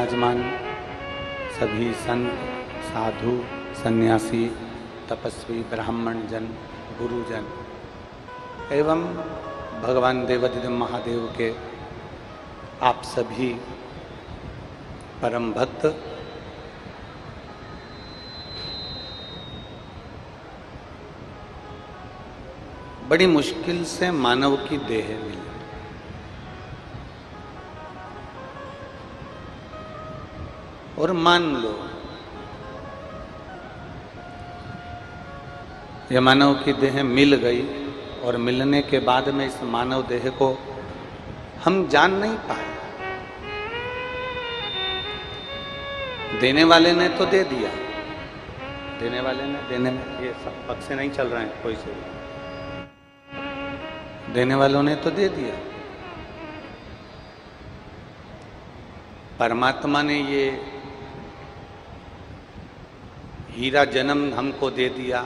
विराजमान सभी संत, साधु, सन्यासी, तपस्वी, ब्राह्मण जन, गुरुजन एवं भगवान देवाधिदेव महादेव के आप सभी परम भक्त, बड़ी मुश्किल से मानव की देह मिली। और मान लो यह मानव की देह मिल गई और मिलने के बाद में इस मानव देह को हम जान नहीं पाए। देने वाले ने तो दे दिया, देने वाले ने देने में ये सब पक्ष से नहीं चल रहे हैं, कोई से देने वालों ने तो दे दिया। परमात्मा ने ये हीरा जन्म हमको दे दिया,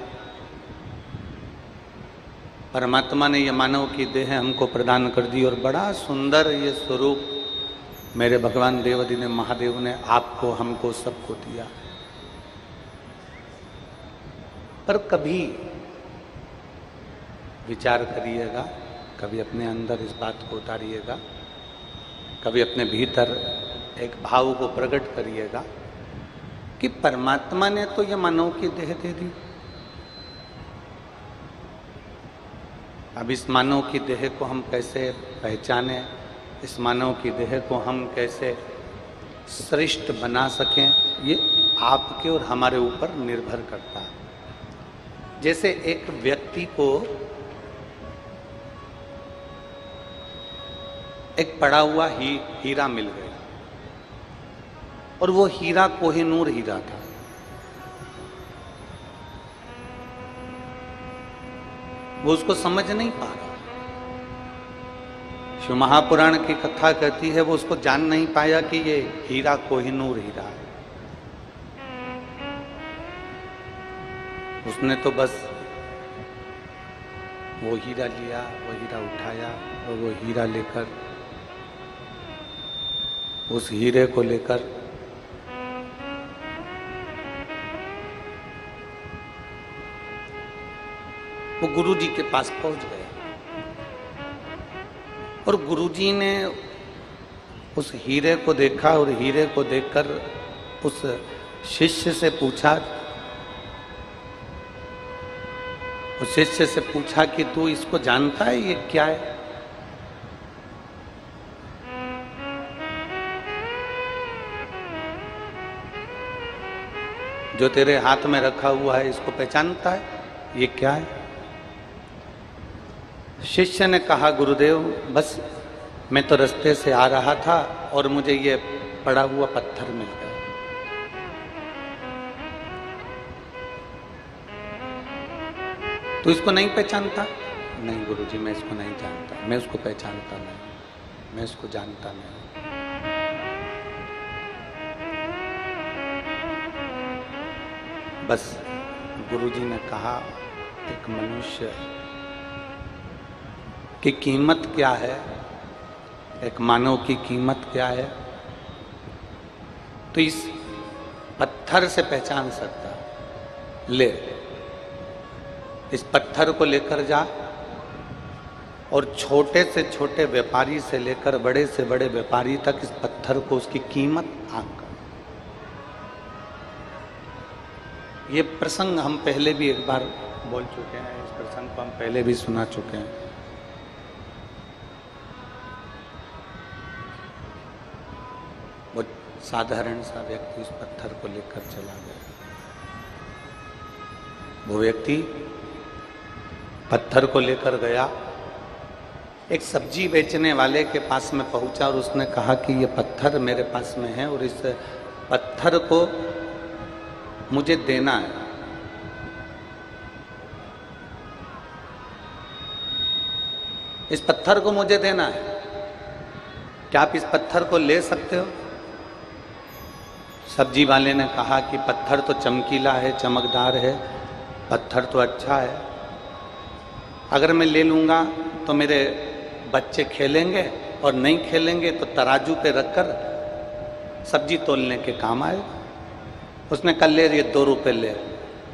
परमात्मा ने ये मानव की देह हमको प्रदान कर दी और बड़ा सुंदर ये स्वरूप मेरे भगवान देवाधिदेव महादेव ने आपको, हमको, सबको दिया। पर कभी विचार करिएगा, कभी अपने अंदर इस बात को उतारिएगा, कभी अपने भीतर एक भाव को प्रकट करिएगा कि परमात्मा ने तो ये मानव की देह दे दी। अब इस मानव की देह को हम कैसे पहचाने, इस मानव की देह को हम कैसे श्रेष्ठ बना सकें, ये आपके और हमारे ऊपर निर्भर करता है। जैसे एक व्यक्ति को एक पड़ा हुआ हीरा मिल गया और वो हीरा कोहिनूर हीरा था। वो उसको समझ नहीं पा रहा। शिव महापुराण की कथा कहती है वो उसको जान नहीं पाया कि ये हीरा कोहिनूर हीरा है। उसने तो बस वो हीरा लिया, वो हीरा उठाया और वो हीरा लेकर, उस हीरे को लेकर वो गुरुजी के पास पहुंच गए और गुरुजी ने उस हीरे को देखा और हीरे को देखकर उस शिष्य से पूछा, उस शिष्य से पूछा कि तू इसको जानता है, ये क्या है? जो तेरे हाथ में रखा हुआ है इसको पहचानता है, ये क्या है? शिष्य ने कहा, गुरुदेव बस मैं तो रास्ते से आ रहा था और मुझे ये पड़ा हुआ पत्थर मिल गया। तू इसको नहीं पहचानता? नहीं गुरुजी, मैं इसको नहीं जानता, मैं उसको पहचानता नहीं, मैं इसको जानता नहीं। बस गुरुजी ने कहा, एक मनुष्य की कीमत क्या है, एक मानव की कीमत क्या है, तो इस पत्थर से पहचान सकता। ले इस पत्थर को लेकर जा और छोटे से छोटे व्यापारी से लेकर बड़े से बड़े व्यापारी तक इस पत्थर को, उसकी कीमत आंक। ये प्रसंग हम पहले भी एक बार बोल चुके हैं, इस प्रसंग को हम पहले भी सुना चुके हैं। वो साधारण सा व्यक्ति उस पत्थर को लेकर चला गया। वो व्यक्ति पत्थर को लेकर गया, एक सब्जी बेचने वाले के पास में पहुंचा और उसने कहा कि ये पत्थर मेरे पास में है और इस पत्थर को मुझे देना है। इस पत्थर को मुझे देना है, क्या आप इस पत्थर को ले सकते हो? सब्जी वाले ने कहा कि पत्थर तो चमकीला है, चमकदार है, पत्थर तो अच्छा है, अगर मैं ले लूँगा तो मेरे बच्चे खेलेंगे और नहीं खेलेंगे तो तराजू पे रखकर सब्जी तोलने के काम आए। उसने कल ले ये 2 रुपए ले,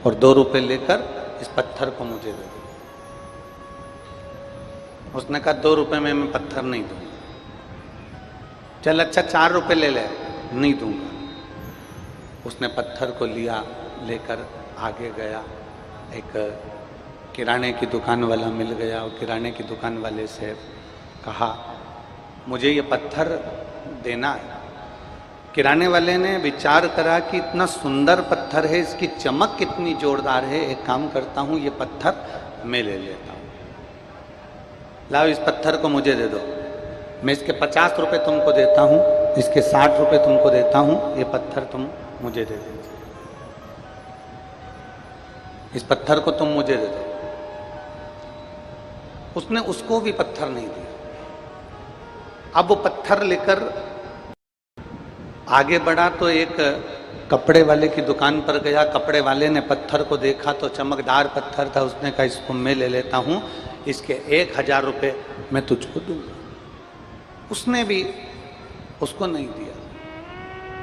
और 2 रुपए लेकर इस पत्थर को मुझे दे दो। उसने कहा 2 रुपए में मैं पत्थर नहीं दूंगा। चल अच्छा 4 रुपए ले ले, नहीं दूंगा। उसने पत्थर को लिया, लेकर आगे गया। एक किराने की दुकान वाला मिल गया, और किराने की दुकान वाले से कहा मुझे ये पत्थर देना है। किराने वाले ने विचार करा कि इतना सुंदर पत्थर है, इसकी चमक कितनी जोरदार है, एक काम करता हूं ये पत्थर मैं ले लेता हूं। लाओ इस पत्थर को मुझे दे दो, मैं इसके 50 रुपए तुमको देता हूं, इसके 60 रुपए तुमको देता हूं, ये पत्थर तुम मुझे दे दो, इस पत्थर को तुम मुझे दे दो। उसने उसको भी पत्थर नहीं दिया। अब वो पत्थर लेकर आगे बढ़ा तो एक कपड़े वाले की दुकान पर गया। कपड़े वाले ने पत्थर को देखा तो चमकदार पत्थर था। उसने कहा इसको मैं ले लेता हूं, इसके 1000 रुपये मैं तुझको दूंगा। उसने भी उसको नहीं दिया।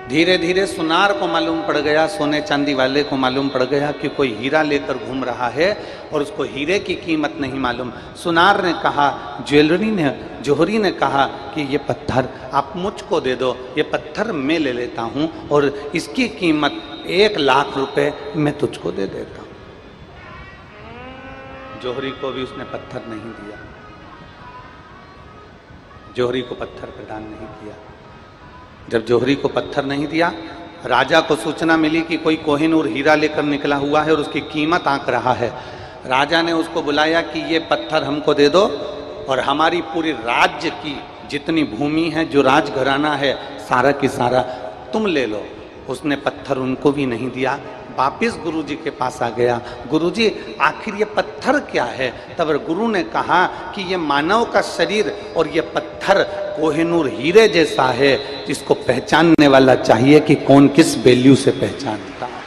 धीरे धीरे सुनार को मालूम पड़ गया, सोने चांदी वाले को मालूम पड़ गया कि कोई हीरा लेकर घूम रहा है और उसको हीरे की कीमत नहीं मालूम। सुनार ने कहा, जोहरी ने कहा कि ये पत्थर आप मुझको दे दो, ये पत्थर मैं ले लेता हूं और इसकी कीमत 1 लाख रुपए मैं तुझको दे देता हूं। जोहरी को भी उसने पत्थर नहीं दिया, जोहरी को पत्थर प्रदान नहीं किया। जब जोहरी को पत्थर नहीं दिया, राजा को सूचना मिली कि कोई कोहिनूर हीरा लेकर निकला हुआ है और उसकी कीमत आंक रहा है। राजा ने उसको बुलाया कि ये पत्थर हमको दे दो और हमारी पूरी राज्य की जितनी भूमि है, जो राजघराना है, सारा की सारा तुम ले लो। उसने पत्थर उनको भी नहीं दिया। वापिस गुरुजी के पास आ गया, गुरुजी आखिर ये पत्थर क्या है? तब गुरु ने कहा कि ये मानव का शरीर और ये पत्थर कोहिनूर हीरे जैसा है, जिसको पहचानने वाला चाहिए कि कौन किस वैल्यू से पहचानता है।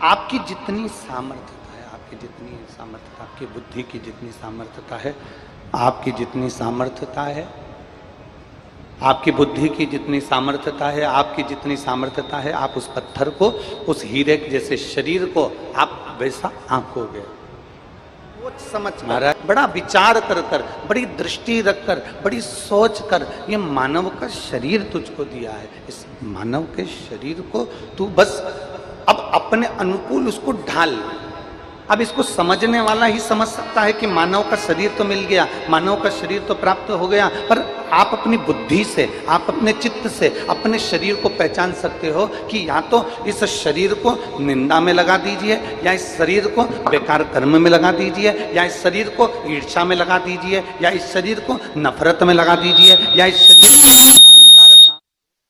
आपकी जितनी सामर्थ्यता है, आपकी जितनी सामर्थ्यता, आपकी बुद्धि की जितनी सामर्थ्यता है, आपकी जितनी सामर्थ्यता है, आपकी बुद्धि की जितनी सामर्थ्यता है, आपकी जितनी सामर्थ्यता है, आप उस पत्थर को, उस हीरे जैसे शरीर को आप वैसा आंकोगे। वो समझ मारा, बड़ा विचार कर कर, बड़ी दृष्टि रखकर, बड़ी सोच कर ये मानव का शरीर तुझको दिया है। इस मानव के शरीर को तू बस अब अपने अनुकूल उसको ढाल। अब इसको समझने वाला ही समझ सकता है कि मानव का शरीर तो मिल गया, मानव का शरीर तो प्राप्त हो गया, पर आप अपनी बुद्धि से, आप अपने चित्त से अपने शरीर को पहचान सकते हो कि या तो इस शरीर को निंदा में लगा दीजिए, या इस शरीर को बेकार कर्म में लगा दीजिए, या इस शरीर को ईर्ष्या में लगा दीजिए, या इस शरीर को नफरत में लगा दीजिए, या इस शरीर को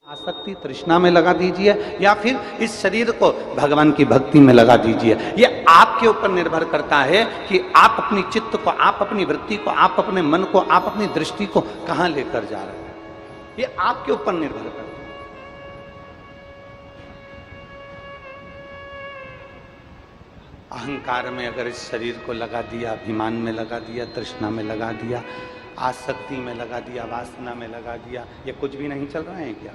आसक्ति तृष्णा में लगा दीजिए, या फिर इस शरीर को भगवान की भक्ति में लगा दीजिए। ये आपके ऊपर निर्भर करता है कि आप अपनी चित्त को, आप अपनी वृत्ति को, आप अपने मन को, आप अपनी दृष्टि को कहां लेकर जा रहे हैं। ये आपके ऊपर निर्भर करता है। अहंकार में अगर इस शरीर को लगा दिया, अभिमान में लगा दिया, तृष्णा में लगा दिया, आसक्ति में लगा दिया, वासना में लगा दिया, ये कुछ भी नहीं चल रहा है क्या?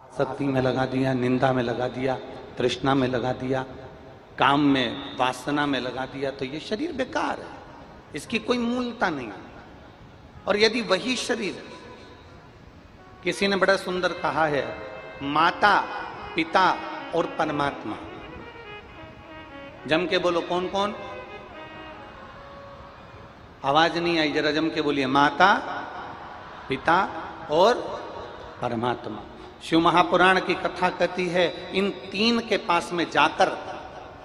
आसक्ति में लगा दिया, निंदा में लगा दिया, तृष्णा में लगा दिया, काम में, वासना में लगा दिया, तो ये शरीर बेकार है, इसकी कोई मूलता नहीं। और यदि वही शरीर, किसी ने बड़ा सुंदर कहा है, माता, पिता और परमात्मा, जम के बोलो कौन कौन? आवाज नहीं आई, जरा जम के बोलिए। माता, पिता और परमात्मा। शिव महापुराण की कथा कहती है, इन 3 के पास में जाकर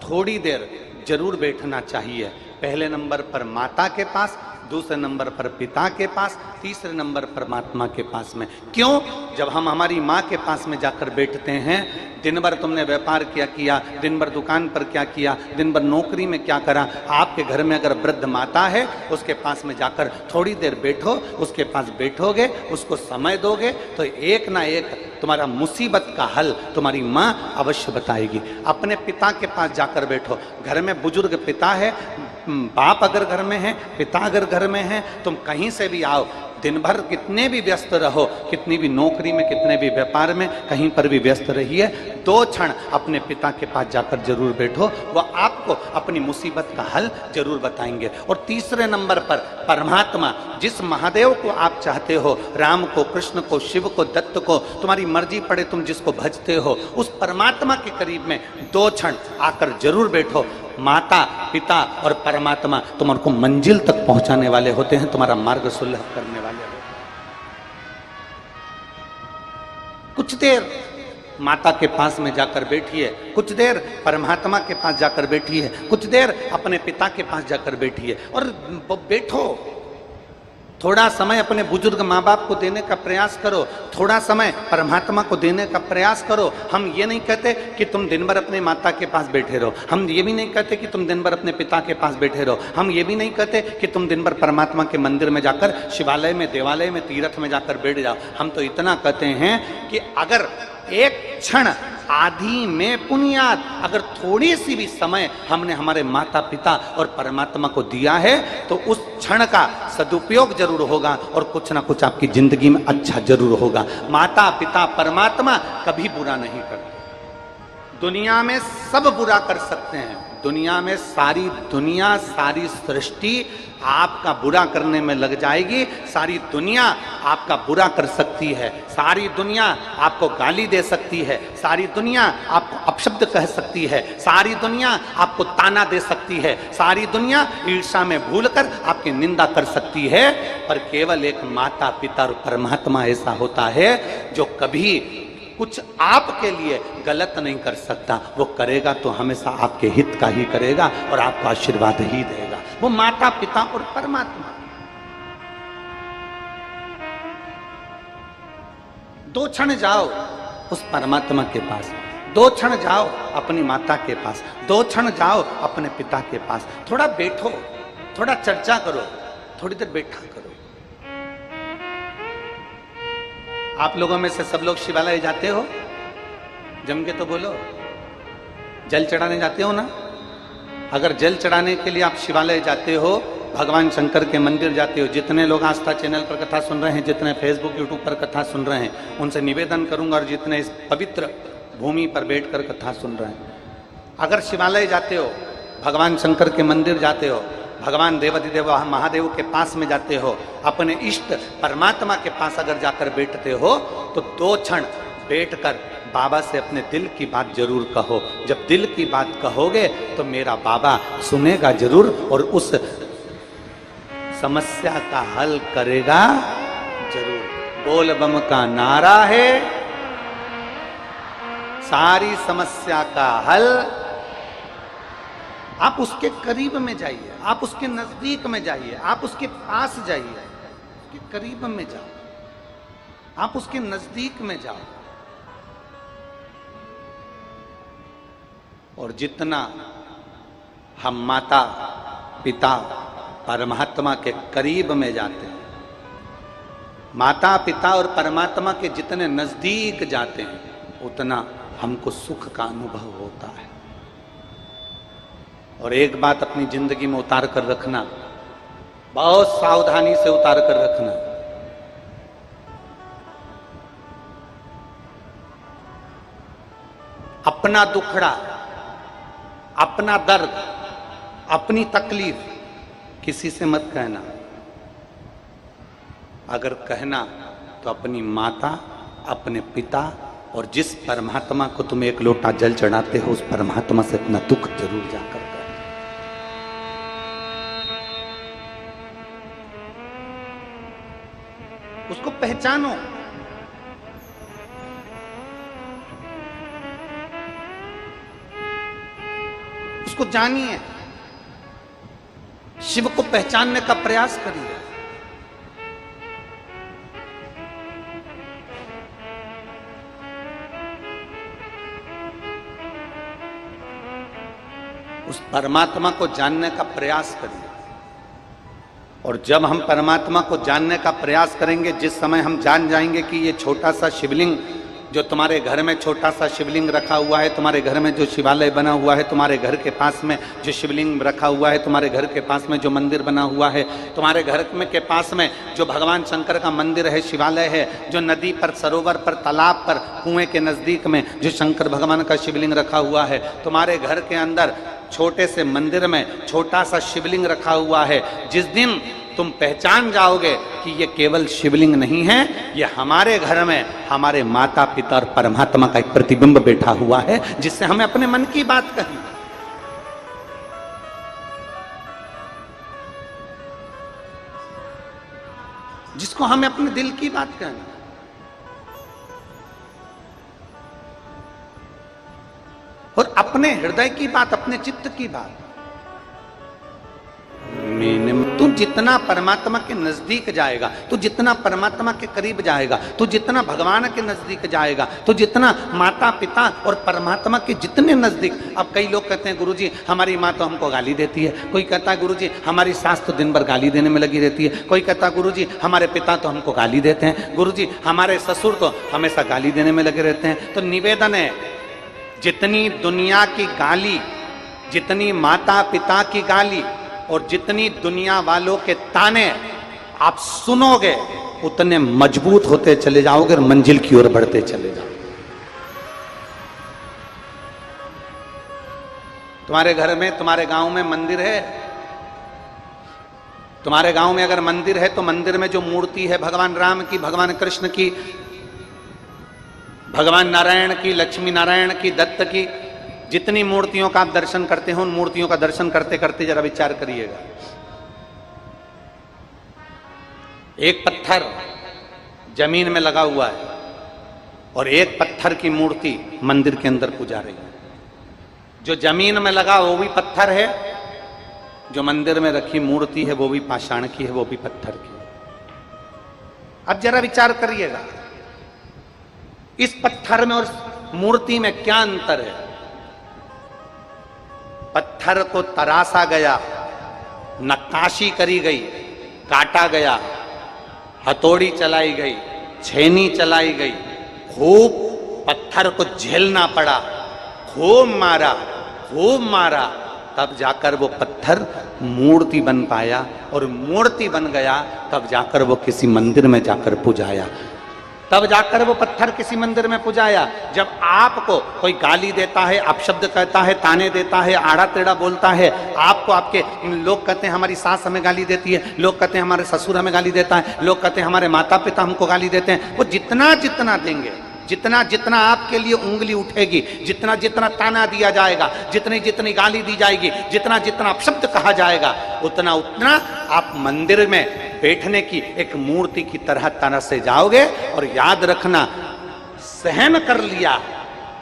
थोड़ी देर जरूर बैठना चाहिए। पहले नंबर पर माता के पास, दूसरे नंबर पर पिता के पास, तीसरे नंबर परमात्मा के पास में। क्यों? जब हम हमारी माँ के पास में जाकर बैठते हैं, दिन भर तुमने व्यापार क्या किया, दिन भर दुकान पर क्या किया, दिन भर नौकरी में क्या करा, आपके घर में अगर वृद्ध माता है, उसके पास में जाकर थोड़ी देर बैठो, उसके पास बैठोगे, उसको समय दोगे, तो एक ना एक तुम्हारा मुसीबत का हल तुम्हारी माँ अवश्य बताएगी। अपने पिता के पास जाकर बैठो। घर में बुजुर्ग पिता है, बाप अगर घर में है, पिता अगर घर भर में हैं, तुम कहीं से भी आओ, दिन भर कितने भी व्यस्त रहो, कितनी भी नौकरी में, कितने भी व्यापार में, कहीं पर भी व्यस्त रहिए, 2 क्षण अपने पिता के पास जाकर जरूर बैठो, वह आपको अपनी मुसीबत का हल जरूर बताएंगे। और तीसरे नंबर पर परमात्मा, जिस महादेव को आप चाहते हो, राम को, कृष्ण को, शिव को, दत्त को, तुम्हारी मर्जी पड़े तुम जिसको भजते हो, उस परमात्मा के करीब में 2 क्षण आकर जरूर बैठो। माता, पिता और परमात्मा तुम्हारे को मंजिल तक पहुंचाने वाले होते हैं, तुम्हारा मार्ग सुलभ करने वाले होते हैं। कुछ देर माता के पास में जाकर बैठिए, कुछ देर परमात्मा के पास जाकर बैठिए, कुछ देर अपने पिता के पास जाकर बैठिए और बैठो। थोड़ा समय अपने बुजुर्ग माँ बाप को देने का प्रयास करो, थोड़ा समय परमात्मा को देने का प्रयास करो। हम ये नहीं कहते कि तुम दिन भर अपने माता के पास बैठे रहो, हम ये भी नहीं कहते कि तुम दिन भर अपने पिता के पास बैठे रहो, हम ये भी नहीं कहते कि तुम दिन भर परमात्मा के मंदिर में जाकर, शिवालय में, देवालय में, तीर्थ में जाकर बैठ जाओ। हम तो इतना कहते हैं कि अगर एक क्षण आधी में पुण्यात, अगर थोड़ी सी भी समय हमने हमारे माता पिता और परमात्मा को दिया है तो उस क्षण का सदुपयोग जरूर होगा और कुछ ना कुछ आपकी जिंदगी में अच्छा जरूर होगा। माता पिता परमात्मा कभी बुरा नहीं करते। दुनिया में सब बुरा कर सकते हैं, दुनिया में सारी दुनिया, सारी सृष्टि आपका बुरा करने में लग जाएगी, सारी दुनिया आपका बुरा कर सकती है, सारी दुनिया आपको गाली दे सकती है, सारी दुनिया आपको अपशब्द कह सकती है, सारी दुनिया आपको ताना दे सकती है, सारी दुनिया ईर्ष्या में भूलकर आपकी निंदा कर सकती है, पर केवल एक माता पिता और परमात्मा ऐसा होता है जो कभी कुछ आपके लिए गलत नहीं कर सकता। वो करेगा तो हमेशा आपके हित का ही करेगा और आपको आशीर्वाद ही देगा, वो माता पिता और परमात्मा। 2 क्षण जाओ उस परमात्मा के पास, 2 क्षण जाओ अपनी माता के पास, 2 क्षण जाओ अपने पिता के पास, थोड़ा बैठो, थोड़ा चर्चा करो, थोड़ी देर बैठा करो। आप लोगों में से सब लोग शिवालय जाते हो? जम के तो बोलो। जल चढ़ाने जाते हो ना? अगर जल चढ़ाने के लिए आप शिवालय जाते हो, भगवान शंकर के मंदिर जाते हो, जितने लोग आस्था चैनल पर कथा सुन रहे हैं, जितने फेसबुक यूट्यूब पर कथा सुन रहे हैं, उनसे निवेदन करूंगा, और जितने इस पवित्र भूमि पर बैठकर कथा सुन रहे हैं, अगर शिवालय जाते हो, भगवान शंकर के मंदिर जाते हो, भगवान देवाधिदेव महादेव के पास में जाते हो, अपने इष्ट परमात्मा के पास अगर जाकर बैठते हो, तो 2 क्षण बैठकर बाबा से अपने दिल की बात जरूर कहो। जब दिल की बात कहोगे तो मेरा बाबा सुनेगा जरूर और उस समस्या का हल करेगा जरूर। बोल बम का नारा है, सारी समस्या का हल। आप उसके करीब में जाइए, आप उसके नजदीक में जाइए, आप उसके पास जाइए, उसके करीब में जाओ, आप उसके नजदीक में जाओ। और जितना हम माता पिता परमात्मा के करीब में जाते हैं, माता पिता और परमात्मा के जितने नजदीक जाते हैं, उतना हमको सुख का अनुभव होता है। और एक बात अपनी जिंदगी में उतार कर रखना, बहुत सावधानी से उतार कर रखना, अपना दुखड़ा, अपना दर्द, अपनी तकलीफ किसी से मत कहना। अगर कहना तो अपनी माता, अपने पिता और जिस परमात्मा को तुम एक लोटा जल चढ़ाते हो, उस परमात्मा से अपना दुख जरूर जाकर कहो। उसको पहचानो, उसको जानिए, शिव को पहचानने का प्रयास करिए। उस परमात्मा को जानने का प्रयास करिए। और जब हम परमात्मा को जानने का प्रयास करेंगे, जिस समय हम जान जाएंगे कि ये छोटा सा शिवलिंग जो तुम्हारे घर में छोटा सा शिवलिंग रखा हुआ है, तुम्हारे घर में जो शिवालय बना हुआ है, तुम्हारे घर के पास में जो शिवलिंग रखा हुआ है, तुम्हारे घर के पास में जो मंदिर बना हुआ है, तुम्हारे घर में के पास में जो भगवान शंकर का मंदिर है, शिवालय है, जो नदी पर, सरोवर पर, तालाब पर, कुएं के नजदीक में जो शंकर भगवान का शिवलिंग रखा हुआ है, तुम्हारे घर के अंदर छोटे से मंदिर में छोटा सा शिवलिंग रखा हुआ है, जिस दिन तुम पहचान जाओगे कि ये केवल शिवलिंग नहीं है, ये हमारे घर में हमारे माता पिता और परमात्मा का एक प्रतिबिंब बैठा हुआ है, जिससे हमें अपने मन की बात कही, जिसको हमें अपने दिल की बात कहना, और अपने हृदय की बात, अपने चित्त की बात। तू जितना परमात्मा के नजदीक जाएगा, तू जितना परमात्मा के करीब जाएगा, तू जितना भगवान के नजदीक जाएगा, तू जितना माता पिता और परमात्मा के जितने नजदीक। अब कई लोग कहते हैं गुरुजी हमारी माँ तो हमको गाली देती है, कोई कहता है गुरुजी हमारी सास तो दिन भर गाली देने में लगी रहती है, कोई कहता है गुरुजी हमारे पिता तो हमको गाली देते हैं, गुरुजी हमारे ससुर तो हमेशा गाली देने में लगे रहते हैं। तो निवेदन है, जितनी दुनिया की गाली, जितनी माता पिता की गाली और जितनी दुनिया वालों के ताने आप सुनोगे, उतने मजबूत होते चले जाओगे और मंजिल की ओर बढ़ते चले जाओगे। तुम्हारे घर में, तुम्हारे गांव में मंदिर है, तुम्हारे गांव में अगर मंदिर है तो मंदिर में जो मूर्ति है भगवान राम की, भगवान कृष्ण की, भगवान नारायण की, लक्ष्मी नारायण की, दत्त की, जितनी मूर्तियों का आप दर्शन करते हो, उन मूर्तियों का दर्शन करते करते जरा विचार करिएगा। एक पत्थर जमीन में लगा हुआ है और एक पत्थर की मूर्ति मंदिर के अंदर पूजा रही है। जो जमीन में लगा वो भी पत्थर है, जो मंदिर में रखी मूर्ति है वो भी पाषाण की है, वो भी पत्थर की है। अब जरा विचार करिएगा, इस पत्थर में और मूर्ति में क्या अंतर है? पत्थर को तराशा गया, नक्काशी करी गई, काटा गया, हथौड़ी चलाई गई, छेनी चलाई गई, खूब पत्थर को झेलना पड़ा, खूब मारा, तब जाकर वो पत्थर मूर्ति बन पाया, और मूर्ति बन गया तब जाकर वो किसी मंदिर में जाकर पूजाया, तब जाकर वो पत्थर किसी मंदिर में पूजाया। जब आपको कोई गाली देता है, अपशब्द कहता है, ताने देता है, आड़ा टेढ़ा बोलता है, आपको आपके लोग कहते हैं हमारी सास हमें गाली देती है, लोग कहते हैं हमारे ससुर हमें गाली देता है, लोग कहते हैं हमारे माता पिता हमको गाली देते हैं, वो जितना जितना देंगे, जितना जितना आपके लिए उंगली उठेगी, जितना जितना ताना दिया जाएगा, जितनी जितनी गाली दी जाएगी, जितना जितना अपशब्द कहा जाएगा, उतना उतना आप मंदिर में बैठने की एक मूर्ति की तरह से जाओगे। और याद रखना, सहन कर लिया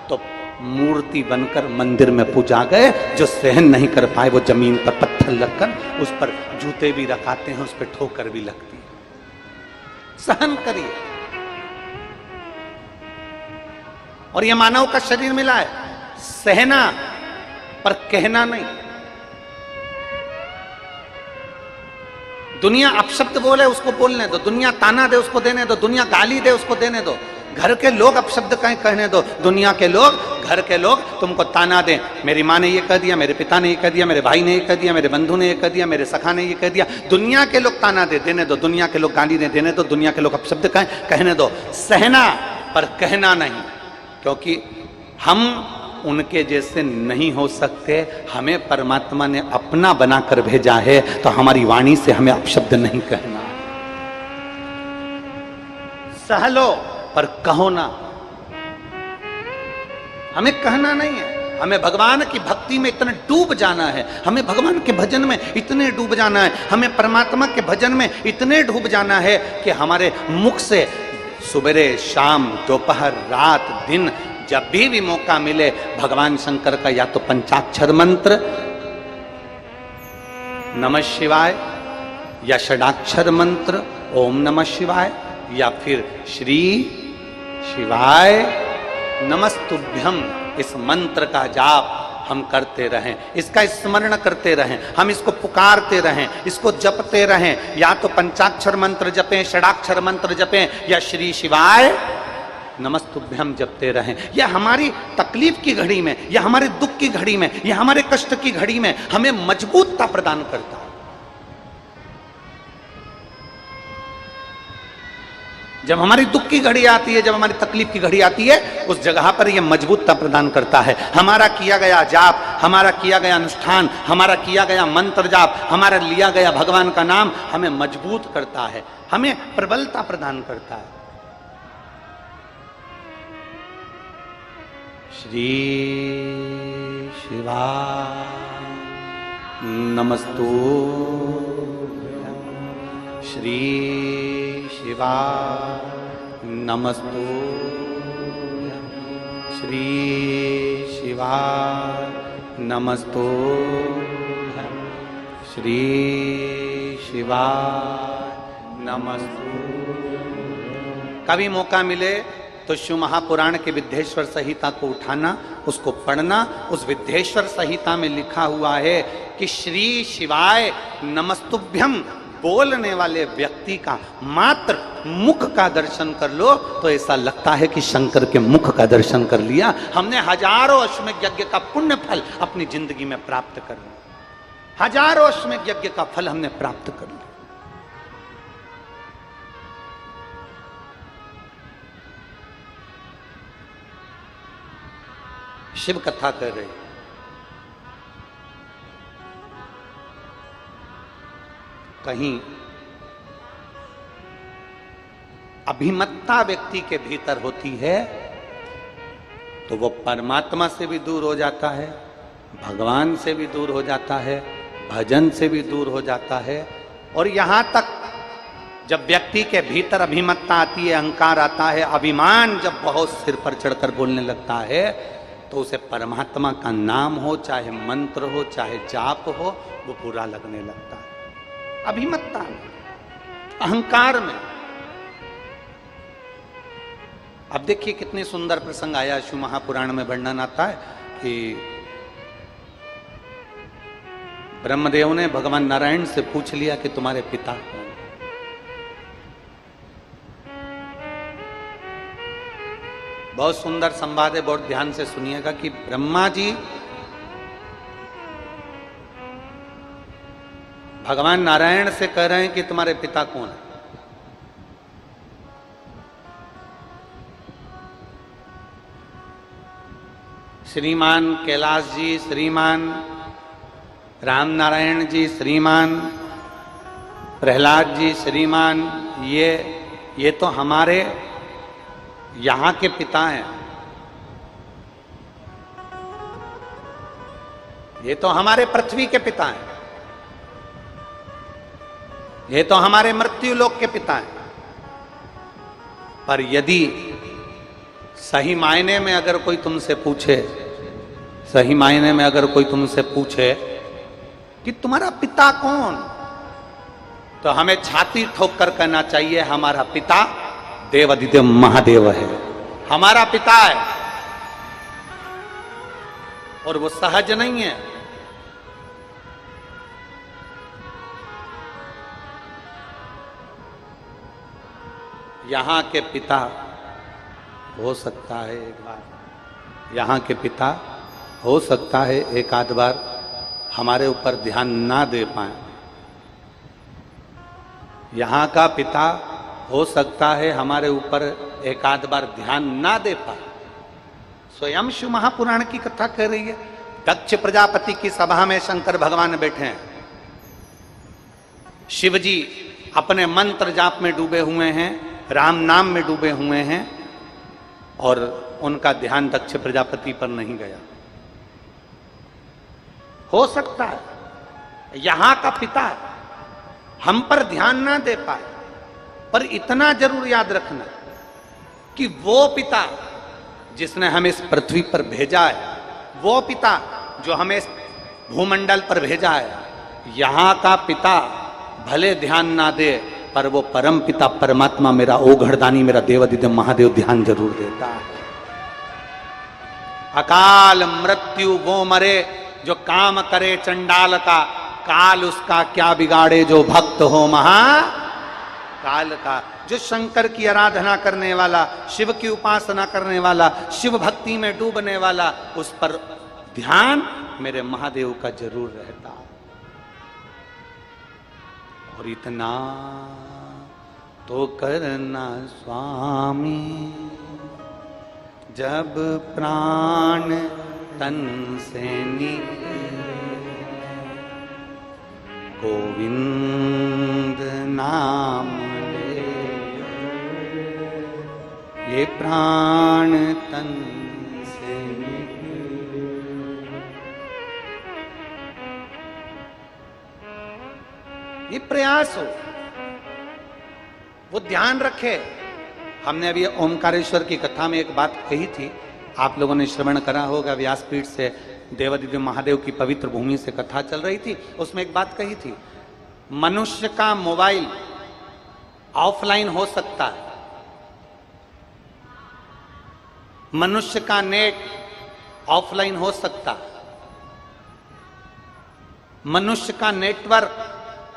तो मूर्ति बनकर मंदिर में पूजा गए, जो सहन नहीं कर पाए वो जमीन पर पत्थर लगकर उस पर जूते भी रखाते हैं, उस पर ठोकर भी लगती है। सहन करिए। और ये मानव का शरीर मिला है, सहना पर कहना नहीं। दुनिया अपशब्द बोले उसको बोलने दो, दुनिया ताना दे उसको देने दो, दुनिया गाली दे उसको देने दो, घर के लोग अपशब्द कहीं कहने दो, दुनिया के लोग, घर के लोग तुमको ताना दें, मेरी माँ ने ये कह दिया, मेरे पिता ने ये कह दिया, मेरे भाई ने ये कह दिया, मेरे बंधु ने ये कह दिया, मेरे सखा ने ये कह दिया, दुनिया के लोग ताना दे, देने दो, दुनिया के लोग गाली दे, देने दो, दुनिया के लोग अपशब्द कहें, कहने दो। सहना पर कहना नहीं, क्योंकि हम उनके जैसे नहीं हो सकते। हमें परमात्मा ने अपना बनाकर भेजा है, तो हमारी वाणी से हमें अपशब्द नहीं कहना। सह लो पर कहो ना, हमें कहना नहीं है। हमें भगवान की भक्ति में इतने डूब जाना है, हमें भगवान के भजन में इतने डूब जाना है, हमें परमात्मा के भजन में इतने डूब जाना है कि हमारे मुख से सुबह शाम दोपहर रात दिन जब भी मौका मिले भगवान शंकर का या तो पंचाक्षर मंत्र नमः शिवाय, या षडाक्षर मंत्र ओम नमः शिवाय, या फिर श्री शिवाय नमस्तुभ्यम, इस मंत्र का जाप हम करते रहें, इसका स्मरण करते रहें, हम इसको पुकारते रहें, इसको जपते रहें। या तो पंचाक्षर मंत्र जपें, षडाक्षर मंत्र जपें, या श्री शिवाय नमस्तुभ्यम जपते रहें। यह हमारी तकलीफ की घड़ी में, या हमारे दुख की घड़ी में, या हमारे कष्ट की घड़ी में हमें मजबूतता प्रदान करता है। जब हमारी दुख की घड़ी आती है, जब हमारी तकलीफ की घड़ी आती है, उस जगह पर यह मजबूतता प्रदान करता है। हमारा किया गया जाप, हमारा किया गया अनुष्ठान, हमारा किया गया मंत्र जाप, हमारा लिया गया भगवान का नाम हमें मजबूत करता है, हमें प्रबलता प्रदान करता है। श्री शिवाय नमस्तु, श्री शिवाय नमस्तु, श्री शिवाय नमस्तु, श्री शिवाय नमस्तु। कभी मौका मिले तो शिव महापुराण के विद्येश्वर संहिता को उठाना, उसको पढ़ना। उस विद्येश्वर संहिता में लिखा हुआ है कि श्री शिवाय नमस्तुभ्यम बोलने वाले व्यक्ति का मात्र मुख का दर्शन कर लो तो ऐसा लगता है कि शंकर के मुख का दर्शन कर लिया। हमने हजारों अश्वमेध यज्ञ का पुण्य फल अपनी जिंदगी में प्राप्त कर लिया। हजारों अश्वमेध यज्ञ का फल हमने प्राप्त कर लिया। शिव कथा कर रहे, कहीं अभिमत्ता व्यक्ति के भीतर होती है तो वो परमात्मा से भी दूर हो जाता है, भगवान से भी दूर हो जाता है, भजन से भी दूर हो जाता है। और यहां तक जब व्यक्ति के भीतर अभिमत्ता आती है, अहंकार आता है, अभिमान जब बहुत सिर पर चढ़कर बोलने लगता है, तो उसे परमात्मा का नाम हो, चाहे मंत्र हो, चाहे जाप हो, वो बुरा लगने लगता है। अभिमत्ता में, अहंकार में। अब देखिए कितने सुंदर प्रसंग आया, शिव महापुराण में वर्णन आता है कि ब्रह्मदेव ने भगवान नारायण से पूछ लिया कि तुम्हारे पिता कौन? बहुत सुंदर संवाद है, बहुत ध्यान से सुनिएगा कि ब्रह्मा जी भगवान नारायण से कह रहे हैं कि तुम्हारे पिता कौन है? श्रीमान कैलाश जी, श्रीमान राम नारायण जी, श्रीमान प्रहलाद जी, श्रीमान ये तो हमारे यहाँ के पिता हैं, ये तो हमारे पृथ्वी के पिता हैं, ये तो हमारे मृत्यु लोक के पिता हैं। पर यदि सही मायने में अगर कोई तुमसे पूछे, सही मायने में अगर कोई तुमसे पूछे कि तुम्हारा पिता कौन, तो हमें छाती ठोक कर कहना चाहिए हमारा पिता देवाधिदेव महादेव है, हमारा पिता है। और वो सहज नहीं है। यहां के पिता हो सकता है एक बार, यहाँ के पिता हो सकता है एक आध बार हमारे ऊपर ध्यान ना दे पाए। यहाँ का पिता हो सकता है हमारे ऊपर एक आध बार ध्यान ना दे पाए। स्वयं शिव महापुराण की कथा कह रही है। दक्ष प्रजापति की सभा में शंकर भगवान बैठे हैं। शिव जी अपने मंत्र जाप में डूबे हुए हैं, राम नाम में डूबे हुए हैं, और उनका ध्यान दक्ष प्रजापति पर नहीं गया। हो सकता है यहां का पिता हम पर ध्यान ना दे पाए, पर इतना जरूर याद रखना कि वो पिता जिसने हमें इस पृथ्वी पर भेजा है, वो पिता जो हमें इस भूमंडल पर भेजा है, यहां का पिता भले ध्यान ना दे, पर वो परम पिता परमात्मा मेरा ओघड़दानी मेरा देवाधिदेव महादेव ध्यान जरूर देता है। अकाल मृत्यु वो मरे जो काम करे चंडाल का, काल उसका क्या बिगाड़े जो भक्त हो महा काल का। जो शंकर की आराधना करने वाला, शिव की उपासना करने वाला, शिव भक्ति में डूबने वाला, उस पर ध्यान मेरे महादेव का जरूर रहता। और इतना तो करना स्वामी, जब प्राण तन से निकले, गोविंद नाम ले, ये प्राण तन से निकले। ये प्रयास हो, वो ध्यान रखे। हमने अभी ओमकारेश्वर की कथा में एक बात कही थी, आप लोगों ने श्रवण करा होगा, व्यासपीठ से देवदिव्य महादेव की पवित्र भूमि से कथा चल रही थी। उसमें एक बात कही थी, मनुष्य का मोबाइल ऑफलाइन हो सकता है, मनुष्य का नेट ऑफलाइन हो सकता है, मनुष्य का नेटवर्क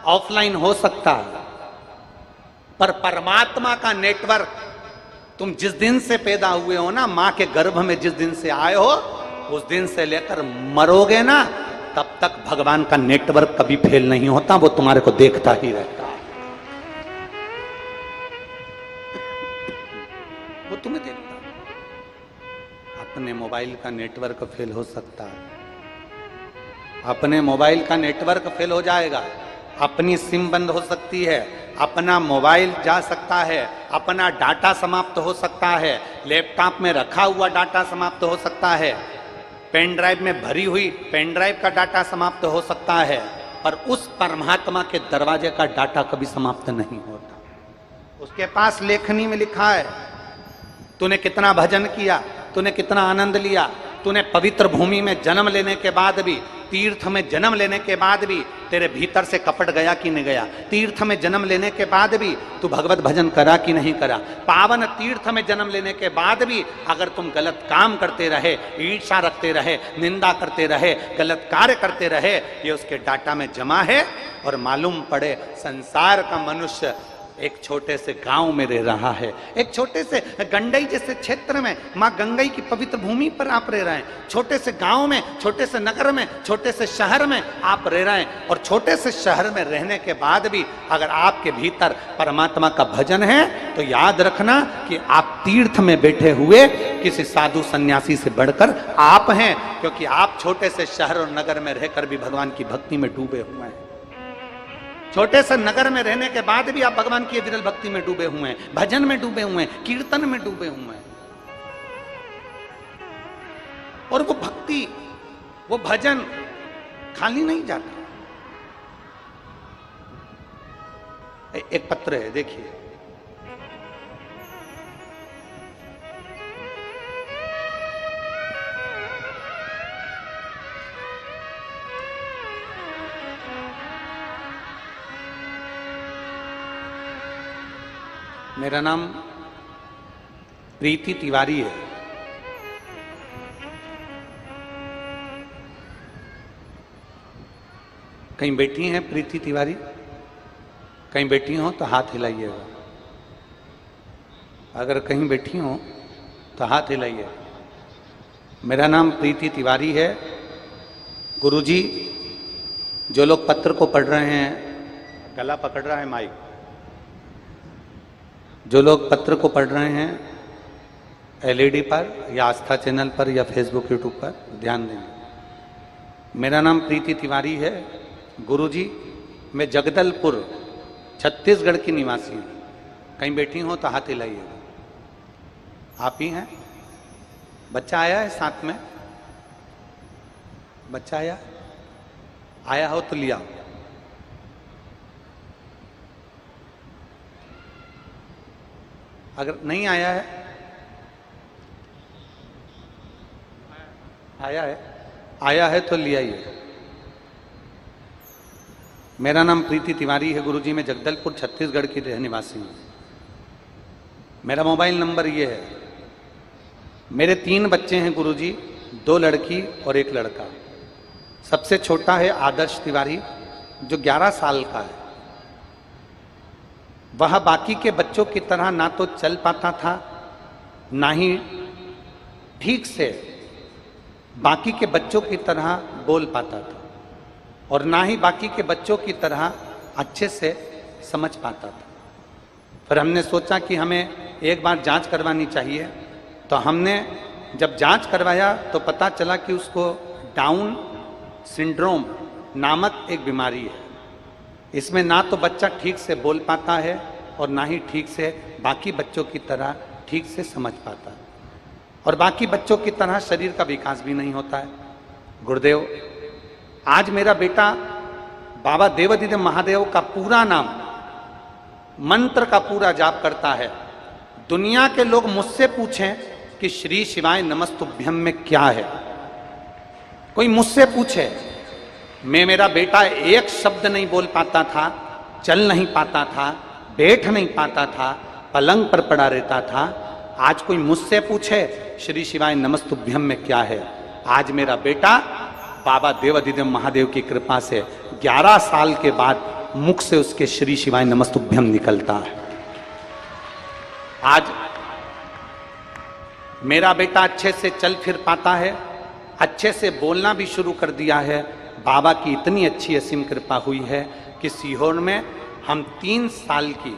ऑफलाइन हो सकता है, पर परमात्मा का नेटवर्क, तुम जिस दिन से पैदा हुए हो ना, मां के गर्भ में जिस दिन से आए हो, उस दिन से लेकर मरोगे ना, तब तक भगवान का नेटवर्क कभी फेल नहीं होता, वो तुम्हारे को देखता ही रहता है। वो तुम्हें देखता है। अपने मोबाइल का नेटवर्क फेल हो सकता है, अपने मोबाइल का नेटवर्क फेल हो जाएगा, अपनी सिम बंद हो सकती है, अपना मोबाइल जा सकता है, अपना डाटा समाप्त हो सकता है, लैपटॉप में रखा हुआ डाटा समाप्त हो सकता है, पेन ड्राइव में भरी हुई पेन ड्राइव का डाटा समाप्त हो सकता है, पर उस परमात्मा के दरवाजे का डाटा कभी समाप्त नहीं होता। उसके पास लेखनी में लिखा है, तूने कितना भजन किया, तूने कितना आनंद लिया, तूने पवित्र भूमि में जन्म लेने के बाद भी, तीर्थ में जन्म लेने के बाद भी तेरे भीतर से कपट गया कि नहीं गया, तीर्थ में जन्म लेने के बाद भी तू भगवत भजन करा कि नहीं करा, पावन तीर्थ में जन्म लेने के बाद भी अगर तुम गलत काम करते रहे, ईर्ष्या रखते रहे, निंदा करते रहे, गलत कार्य करते रहे, ये उसके डाटा में जमा है। और मालूम पड़े संसार का मनुष्य एक छोटे से गांव में रह रहा है, एक छोटे से गंडई जैसे क्षेत्र में, मां गंगई की पवित्र भूमि पर आप रह रहे हैं, छोटे से गांव में, छोटे से नगर में, छोटे से शहर में आप रह रहे हैं। और छोटे से शहर में रहने के बाद भी अगर आपके भीतर परमात्मा का भजन है, तो याद रखना कि आप तीर्थ में बैठे हुए किसी साधु सन्यासी से बढ़कर आप हैं, क्योंकि आप छोटे से शहर और नगर में रहकर भी भगवान की भक्ति में डूबे हुए हैं। छोटे से नगर में रहने के बाद भी आप भगवान की विरल भक्ति में डूबे हुए हैं, भजन में डूबे हुए हैं, कीर्तन में डूबे हुए हैं। और वो भक्ति, वो भजन खाली नहीं जाता। एक पत्र है, देखिए, मेरा नाम प्रीति तिवारी है। कहीं बैठी हैं प्रीति तिवारी? कहीं बैठी हो तो हाथ हिलाइएगा। अगर कहीं बैठी हो तो हाथ हिलाइए। मेरा नाम प्रीति तिवारी है। गुरुजी, जो लोग पत्र को पढ़ रहे हैं, गला पकड़ रहा है माइक, जो लोग पत्र को पढ़ रहे हैं एलईडी पर या आस्था चैनल पर या फेसबुक यूट्यूब पर, ध्यान दें। मेरा नाम प्रीति तिवारी है। गुरुजी, मैं जगदलपुर छत्तीसगढ़ की निवासी हूँ। कहीं बैठी हो तो हाथ हिलाइए। आप ही हैं? बच्चा आया है साथ में? बच्चा आया हो तो लिया। अगर नहीं आया है, आया है तो ले आइए। मेरा नाम प्रीति तिवारी है। गुरुजी, मैं जगदलपुर छत्तीसगढ़ की रहने निवासी हूँ। मेरा मोबाइल नंबर ये है। मेरे 3 बच्चे हैं गुरुजी, 2 लड़की और 1 लड़का। सबसे छोटा है आदर्श तिवारी, जो 11 साल का है। वह बाकी के बच्चों की तरह ना तो चल पाता था, ना ही ठीक से बाकी के बच्चों की तरह बोल पाता था, और ना ही बाकी के बच्चों की तरह अच्छे से समझ पाता था। फिर हमने सोचा कि हमें एक बार जांच करवानी चाहिए। तो हमने जब जांच करवाया तो पता चला कि उसको डाउन सिंड्रोम नामक एक बीमारी है। इसमें ना तो बच्चा ठीक से बोल पाता है और ना ही ठीक से बाकी बच्चों की तरह ठीक से समझ पाता है, और बाकी बच्चों की तरह शरीर का विकास भी नहीं होता है। गुरुदेव, आज मेरा बेटा बाबा देवादिदेव महादेव का पूरा नाम, मंत्र का पूरा जाप करता है। दुनिया के लोग मुझसे पूछें कि श्री शिवाय नमस्तुभ्यम में क्या है, कोई मुझसे पूछे, मेरा बेटा एक शब्द नहीं बोल पाता था, चल नहीं पाता था, बैठ नहीं पाता था, पलंग पर पड़ा रहता था। आज कोई मुझसे पूछे श्री शिवाय नमस्तुभ्यम में क्या है, आज मेरा बेटा बाबा देवादिदेव महादेव की कृपा से 11 साल के बाद मुख से उसके श्री शिवाय नमस्तुभ्यम निकलता है। आज मेरा बेटा अच्छे से चल फिर पाता है, अच्छे से बोलना भी शुरू कर दिया है। बाबा की इतनी अच्छी असीम कृपा हुई है कि सीहोर में हम 3 साल की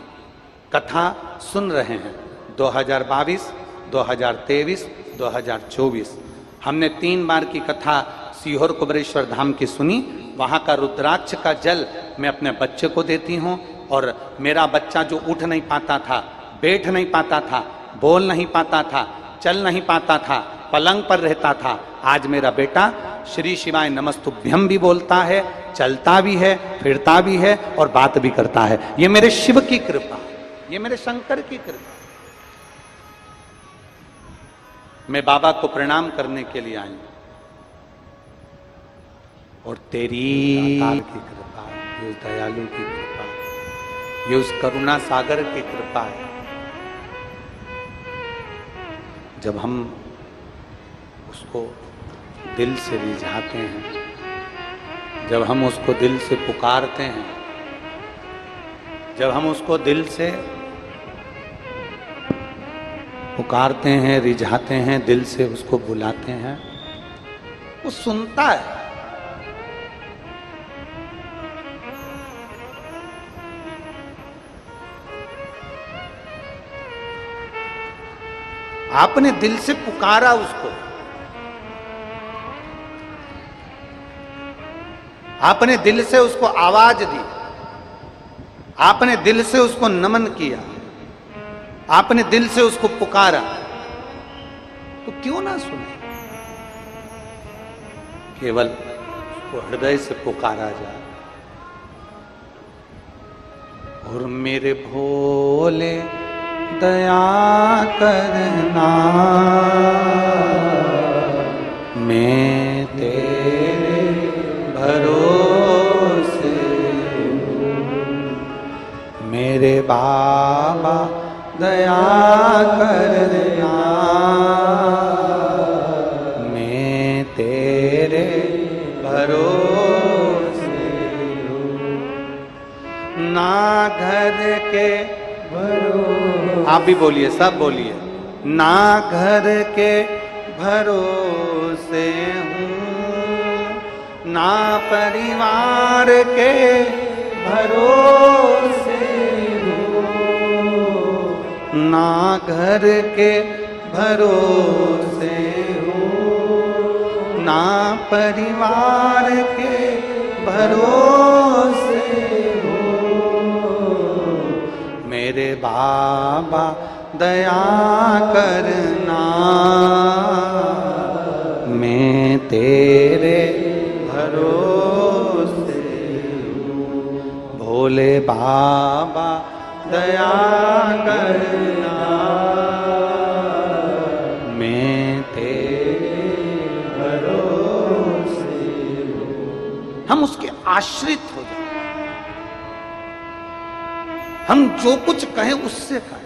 कथा सुन रहे हैं। 2022, 2023, 2024 हमने 3 बार की कथा सीहोर कुबेरेश्वर धाम की सुनी। वहाँ का रुद्राक्ष का जल मैं अपने बच्चे को देती हूँ, और मेरा बच्चा जो उठ नहीं पाता था, बैठ नहीं पाता था, बोल नहीं पाता था, चल नहीं पाता था, पलंग पर रहता था, आज मेरा बेटा श्री शिवाय नमस्तुभ्यम भी बोलता है, चलता भी है, फिरता भी है और बात भी करता है। ये मेरे शिव की कृपा, ये मेरे शंकर की कृपा। मैं बाबा को प्रणाम करने के लिए आई, और तेरी दातार की कृपा, ये उस दयालु की कृपा, ये उस करुणा सागर की कृपा है। जब हम उसको दिल से रिझाते हैं, जब हम उसको दिल से पुकारते हैं, जब हम उसको दिल से पुकारते हैं, रिझाते हैं, दिल से उसको बुलाते हैं, वो सुनता है। आपने दिल से पुकारा उसको, आपने दिल से उसको आवाज दी, आपने दिल से उसको नमन किया, आपने दिल से उसको पुकारा, तो क्यों ना सुने। केवल उसको हृदय से पुकारा जाए। और मेरे भोले दया करना, मैं तेरे भरोसे, मेरे बाबा दया करना, मैं तेरे भरोसे। ना घर के भरोसे, आप भी बोलिए, सब बोलिए, ना घर के भरोसे हूँ, ना परिवार के भरोसे हूँ, ना घर के भरोसे हूँ, ना परिवार के भरोसे हूँ, मेरे बाबा दया करना, मैं तेरे भरोसे हूँ। भोले बाबा दया करना, मैं तेरे भरोसे हूँ। हम उसके आश्रित हो जाए, हम जो कुछ कहें उससे कहें।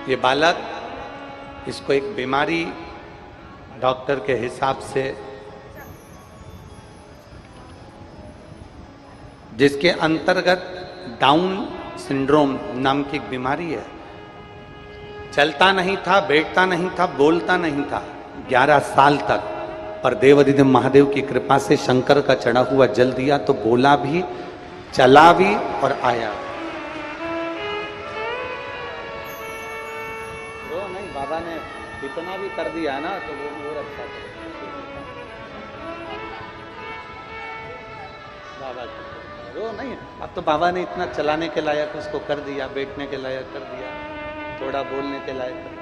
ये बालक, इसको एक बीमारी डॉक्टर के हिसाब से, जिसके अंतर्गत डाउन सिंड्रोम नाम की एक बीमारी है। चलता नहीं था, बैठता नहीं था, बोलता नहीं था 11 साल तक, पर देवाधिदेव महादेव की कृपा से शंकर का चढ़ा हुआ जल दिया तो बोला भी, चला भी और आया। रो नहीं, बाबा ने इतना भी कर दिया ना तो वो रखा बाबा रो नहीं। अब तो बाबा ने इतना चलाने के लायक उसको कर दिया, बैठने के लायक कर दिया, थोड़ा बोलने के लायक कर दिया।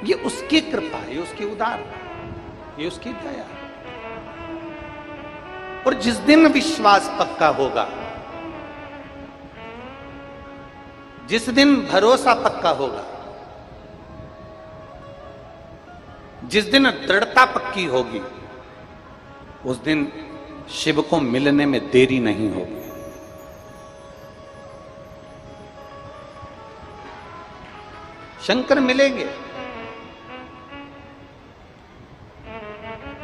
ये उसकी कृपा, ये उसकी उदार, ये उसकी दया। और जिस दिन विश्वास पक्का होगा, जिस दिन भरोसा पक्का होगा, जिस दिन दृढ़ता पक्की होगी, उस दिन शिव को मिलने में देरी नहीं होगी। शंकर मिलेंगे।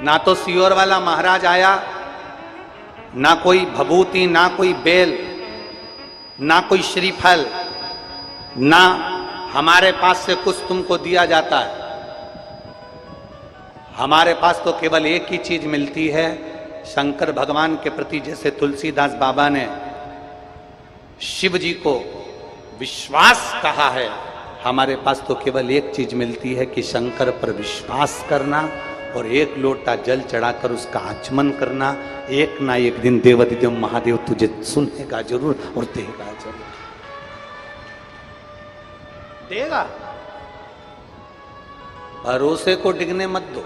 ना तो सियोर वाला महाराज आया, ना कोई भभूति, ना कोई बेल, ना कोई श्रीफल, ना हमारे पास से कुछ तुमको दिया जाता है। हमारे पास तो केवल एक ही चीज मिलती है, शंकर भगवान के प्रति जैसे तुलसीदास बाबा ने शिव जी को विश्वास कहा है, हमारे पास तो केवल एक चीज मिलती है कि शंकर पर विश्वास करना और एक लोटा जल चढ़ाकर उसका आचमन करना। एक ना एक दिन देवाधिदेव महादेव तुझे सुनेगा जरूर और देगा जरूर, देगा। भरोसे को डिगने मत दो,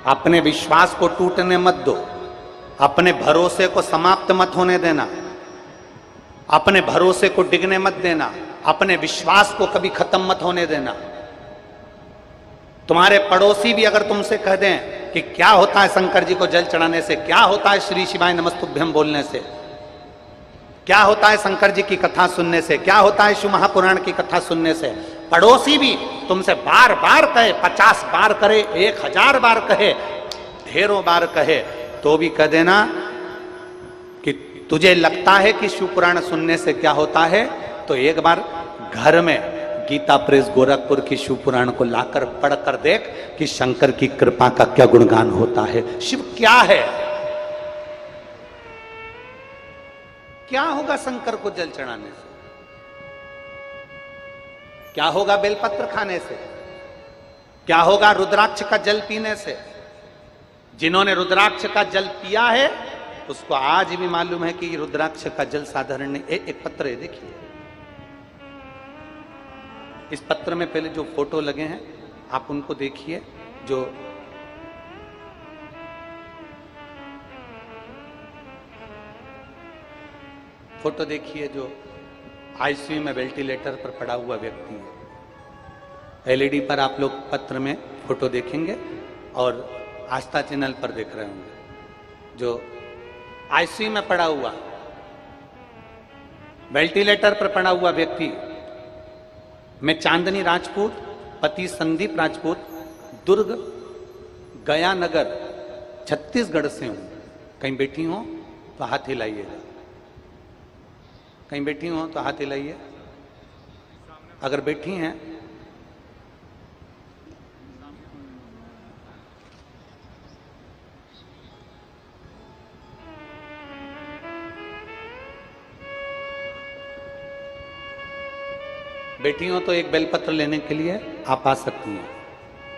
अपने विश्वास को टूटने मत दो, अपने भरोसे को समाप्त मत होने देना, अपने भरोसे को डिगने मत देना, अपने विश्वास को कभी खत्म मत होने देना। तुम्हारे पड़ोसी भी अगर तुमसे कह दें कि क्या होता है शंकर जी को जल चढ़ाने से, क्या होता है श्री शिवाय नमस्तुभ्यम बोलने से, क्या होता है शंकर जी की कथा सुनने से, क्या होता है शिव महापुराण की कथा सुनने से, पड़ोसी भी तुमसे बार बार कहे, 50 बार करे, 1000 बार कहे, ढेरों बार कहे, तो भी कह देना कि तुझे लगता है कि शिव पुराण सुनने से क्या होता है, तो एक बार घर में गीता प्रेस गोरखपुर की शिव पुराण को लाकर पढ़कर देख कि शंकर की कृपा का क्या गुणगान होता है। शिव क्या है, क्या होगा शंकर को जल चढ़ाने से, क्या होगा बेलपत्र खाने से, क्या होगा रुद्राक्ष का जल पीने से। जिन्होंने रुद्राक्ष का जल पिया है उसको आज भी मालूम है कि रुद्राक्ष का जल साधारण नहीं। एक पत्र है, देखिए इस पत्र में पहले जो फोटो लगे हैं आप उनको देखिए, जो फोटो देखिए, जो आईसीयू में वेंटिलेटर पर पड़ा हुआ व्यक्ति है। एलईडी पर आप लोग पत्र में फोटो देखेंगे और आस्था चैनल पर देख रहे होंगे। जो आईसीयू में पड़ा हुआ, वेंटिलेटर पर पड़ा हुआ व्यक्ति, मैं चांदनी राजपूत, पति संदीप राजपूत, दुर्ग गया नगर छत्तीसगढ़ से हूं। कहीं बैठी हो तो हाथ हिलाइएगा, कहीं बैठी हो तो हाथ हिलाइए। अगर बैठी हैं बैठी हो तो एक बेलपत्र लेने के लिए आप आ सकती हैं।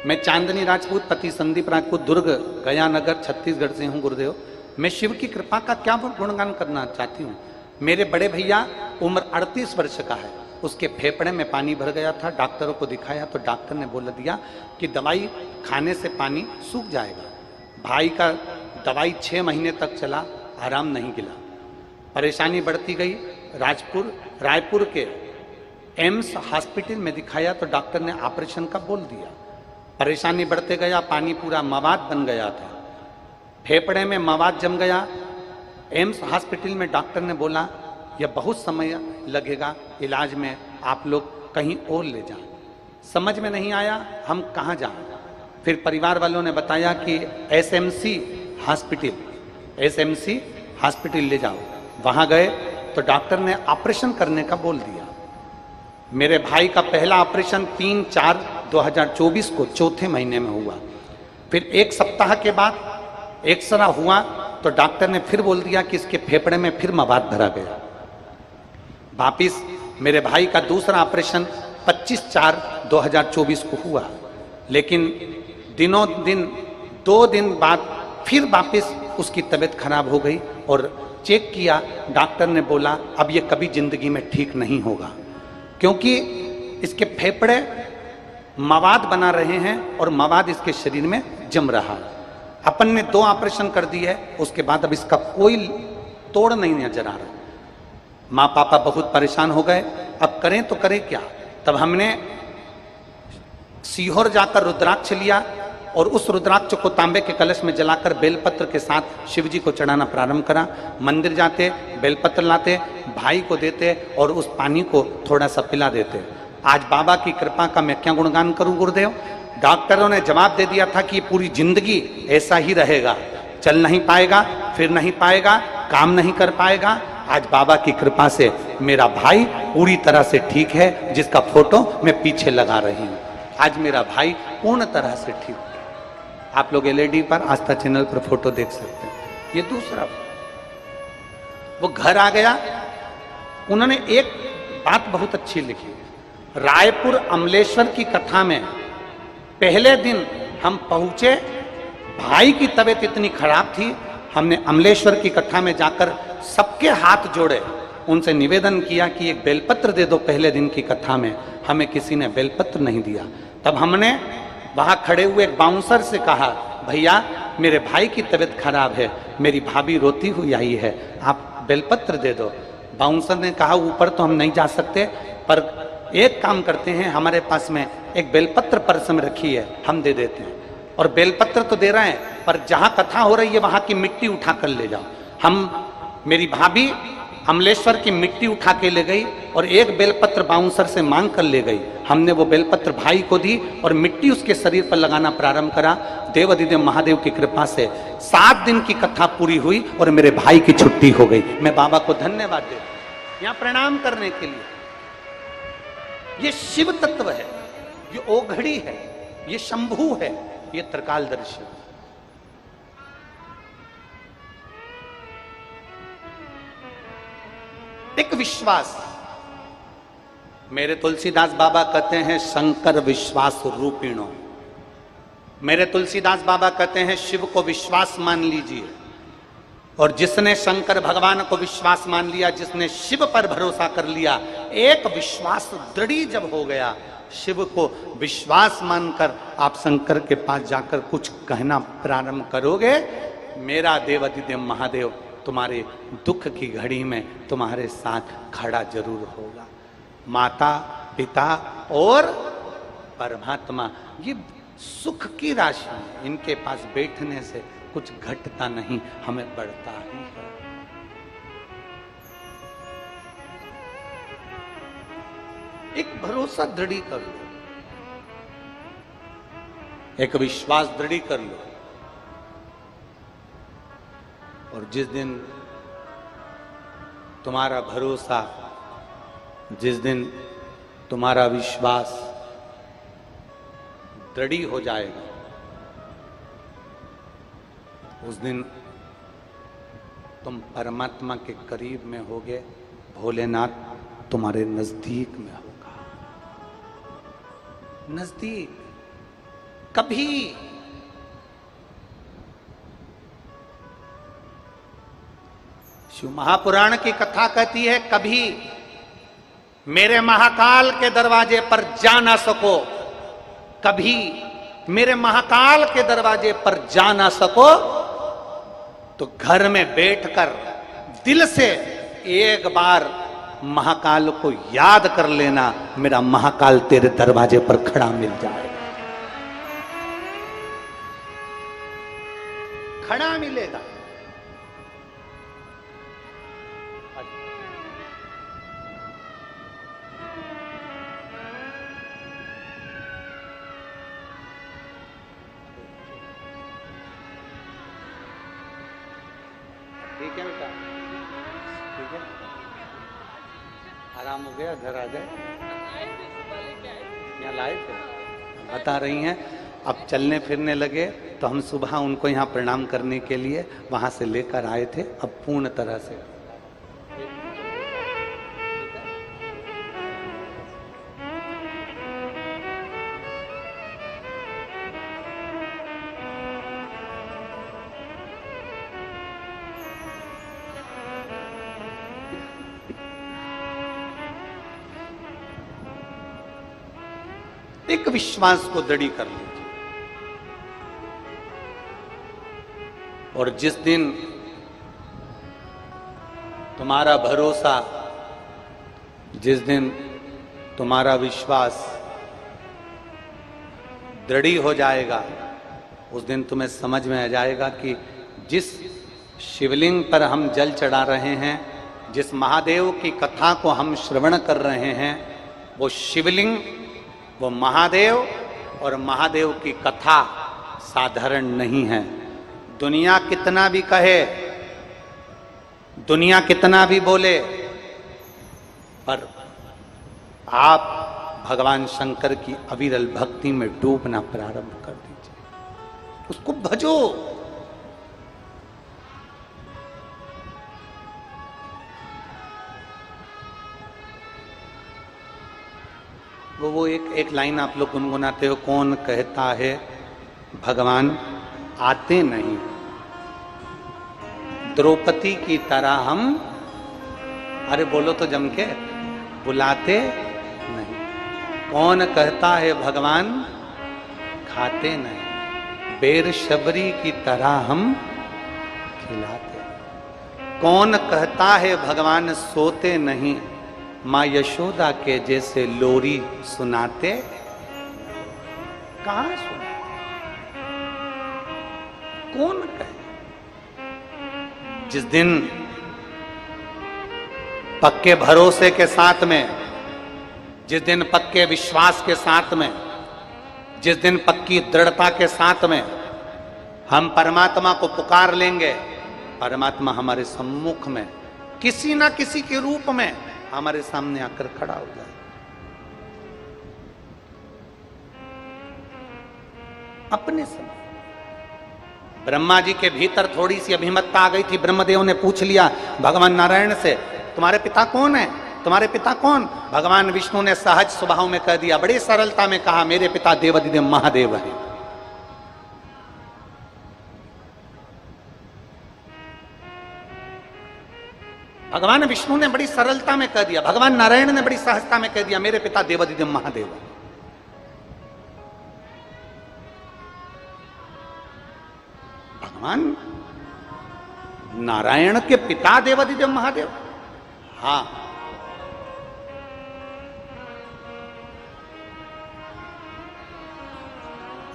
मैं चांदनी राजपूत, पति संदीप राजपूत, दुर्ग गया नगर छत्तीसगढ़ से हूं गुरुदेव। मैं शिव की कृपा का क्या गुणगान करना चाहती हूँ। मेरे बड़े भैया उम्र 38 वर्ष का है, उसके फेफड़े में पानी भर गया था। डॉक्टरों को दिखाया तो डॉक्टर ने बोल दिया कि दवाई खाने से पानी सूख जाएगा। भाई का दवाई 6 महीने तक चला, आराम नहीं गिला, परेशानी बढ़ती गई। रायपुर के एम्स हॉस्पिटल में दिखाया तो डॉक्टर ने ऑपरेशन का बोल दिया। परेशानी बढ़ते गया, पानी पूरा मवाद बन गया था। फेफड़े में मवाद जम गया। एम्स हॉस्पिटल में डॉक्टर ने बोला यह बहुत समय लगेगा इलाज में, आप लोग कहीं और ले जाएं। समझ में नहीं आया हम कहाँ जाएं। फिर परिवार वालों ने बताया कि एसएमसी हॉस्पिटल ले जाओ। वहां गए तो डॉक्टर ने ऑपरेशन करने का बोल दिया। मेरे भाई का पहला ऑपरेशन 3/4/2024 को चौथे महीने में हुआ। फिर एक सप्ताह के बाद एक्सरा हुआ तो डॉक्टर ने फिर बोल दिया कि इसके फेफड़े में फिर मवाद भरा गया। वापिस मेरे भाई का दूसरा ऑपरेशन 25/4/2024 को हुआ, लेकिन दिनों दिन 2 दिन बाद फिर वापिस उसकी तबीयत खराब हो गई और चेक किया। डॉक्टर ने बोला अब ये कभी जिंदगी में ठीक नहीं होगा, क्योंकि इसके फेफड़े मवाद बना रहे हैं और मवाद इसके शरीर में जम रहा है। अपन ने 2 ऑपरेशन कर दिए, उसके बाद अब इसका कोई तोड़ नहीं नजर आ रहा। माँ पापा बहुत परेशान हो गए, अब करें तो करें क्या। तब हमने सीहोर जाकर रुद्राक्ष लिया और उस रुद्राक्ष को तांबे के कलश में जलाकर बेलपत्र के साथ शिव जी को चढ़ाना प्रारंभ करा। मंदिर जाते, बेलपत्र लाते, भाई को देते और उस पानी को थोड़ा सा पिला देते। आज बाबा की कृपा का मैं क्या गुणगान करूं गुरुदेव। डॉक्टरों ने जवाब दे दिया था कि पूरी जिंदगी ऐसा ही रहेगा, चल नहीं पाएगा, फिर नहीं पाएगा, काम नहीं कर पाएगा। आज बाबा की कृपा से मेरा भाई पूरी तरह से ठीक है, जिसका फोटो मैं पीछे लगा रही हूं। आज मेरा भाई पूर्ण तरह से ठीक है। आप लोग एलईडी पर आस्था चैनल पर फोटो देख सकते हैं। ये दूसरा, वो घर आ गया। उन्होंने एक बात बहुत अच्छी लिखी। रायपुर अमलेश्वर की कथा में पहले दिन हम पहुंचे, भाई की तबीयत इतनी खराब थी, हमने अमलेश्वर की कथा में जाकर सबके हाथ जोड़े, उनसे निवेदन किया कि एक बेलपत्र दे दो। पहले दिन की कथा में हमें किसी ने बेलपत्र नहीं दिया। तब हमने वहां खड़े हुए एक बाउंसर से कहा, भैया मेरे भाई की तबीयत खराब है, मेरी भाभी रोती हुई आई है, आप बेलपत्र दे दो। बाउंसर ने कहा ऊपर तो हम नहीं जा सकते, पर एक काम करते हैं, हमारे पास में एक बेलपत्र पर्स में रखी है, हम दे देते हैं। और बेलपत्र तो दे रहे हैं, पर जहां कथा हो रही है वहां की मिट्टी उठा कर ले जाओ। मेरी भाभी अमलेश्वर की मिट्टी उठा के ले गई और एक बेलपत्र बाउंसर से मांग कर ले गई। हमने वो बेलपत्र भाई को दी और मिट्टी उसके शरीर पर लगाना प्रारंभ करा। देवाधिदेव महादेव की कृपा से 7 दिन की कथा पूरी हुई और मेरे भाई की छुट्टी हो गई। मैं बाबा को धन्यवाद देता हूं यहां प्रणाम करने के लिए। ये शिव तत्व है, ये ओघड़ी है, ये शंभू है, ये त्रिकालदर्शी है। एक विश्वास, मेरे तुलसीदास बाबा कहते हैं शंकर विश्वास रूपिणो। मेरे तुलसीदास बाबा कहते हैं शिव को विश्वास मान लीजिए। और जिसने शंकर भगवान को विश्वास मान लिया, जिसने शिव पर भरोसा कर लिया, एक विश्वास दृढ़ी जब हो गया, शिव को विश्वास मानकर आप शंकर के पास जाकर कुछ कहना प्रारंभ करोगे, मेरा देवाधिदेव महादेव तुम्हारे दुख की घड़ी में तुम्हारे साथ खड़ा जरूर होगा। माता पिता और परमात्मा ये सुख की राशि है, इनके पास बैठने से कुछ घटता नहीं, हमें बढ़ता ही है। एक भरोसा दृढ़ कर लो, एक विश्वास दृढ़ कर लो। और जिस दिन तुम्हारा भरोसा, जिस दिन तुम्हारा विश्वास दृढ़ हो जाएगा, उस दिन तुम परमात्मा के करीब में होगे, भोलेनाथ तुम्हारे नजदीक में होगा। नजदीक कभी शिव महापुराण की कथा कहती है, कभी मेरे महाकाल के दरवाजे पर जा ना सको, कभी मेरे महाकाल के दरवाजे पर जा ना सको, तो घर में बैठकर दिल से एक बार महाकाल को याद कर लेना, मेरा महाकाल तेरे दरवाजे पर खड़ा मिल जाएगा। खड़ा मिलेगा। ठीक है बेटा, ठीक है, आराम हो गया, घर आ गए। यहाँ लाए थे, बता रही हैं। अब चलने फिरने लगे तो हम सुबह उनको यहाँ प्रणाम करने के लिए वहाँ से लेकर आए थे। अब पूर्ण तरह से एक विश्वास को दृढ़ कर लीजिए। और जिस दिन तुम्हारा भरोसा, जिस दिन तुम्हारा विश्वास दृढ़ हो जाएगा, उस दिन तुम्हें समझ में आ जाएगा कि जिस शिवलिंग पर हम जल चढ़ा रहे हैं, जिस महादेव की कथा को हम श्रवण कर रहे हैं, वो शिवलिंग, वो महादेव और महादेव की कथा साधारण नहीं है। दुनिया कितना भी कहे, दुनिया कितना भी बोले, पर आप भगवान शंकर की अविरल भक्ति में डूबना प्रारंभ कर दीजिए, उसको भजो। वो एक लाइन आप लोग गुनगुनाते हो, कौन कहता है भगवान आते नहीं, द्रौपदी की तरह हम, अरे बोलो तो जम के, बुलाते नहीं। कौन कहता है भगवान खाते नहीं, बेर शबरी की तरह हम खिलाते। कौन कहता है भगवान सोते नहीं, माँ यशोदा के जैसे लोरी सुनाते। कहां सुनाते, कौन कहे? जिस दिन पक्के भरोसे के साथ में, जिस दिन पक्के विश्वास के साथ में, जिस दिन पक्की दृढ़ता के साथ में हम परमात्मा को पुकार लेंगे, परमात्मा हमारे सम्मुख में किसी ना किसी के रूप में हमारे सामने आकर खड़ा हो जाए। अपने समय ब्रह्मा जी के भीतर थोड़ी सी अभिमतता आ गई थी। ब्रह्मदेव ने पूछ लिया भगवान नारायण से, तुम्हारे पिता कौन है, तुम्हारे पिता कौन? भगवान विष्णु ने सहज स्वभाव में कह दिया, बड़ी सरलता में कहा, मेरे पिता देवाधिदेव महादेव हैं। भगवान विष्णु ने बड़ी सरलता में कह दिया, भगवान नारायण ने बड़ी सहजता में कह दिया, मेरे पिता देवाधिदेव महादेव हैं। भगवान नारायण के पिता देवाधिदेव महादेव? हाँ,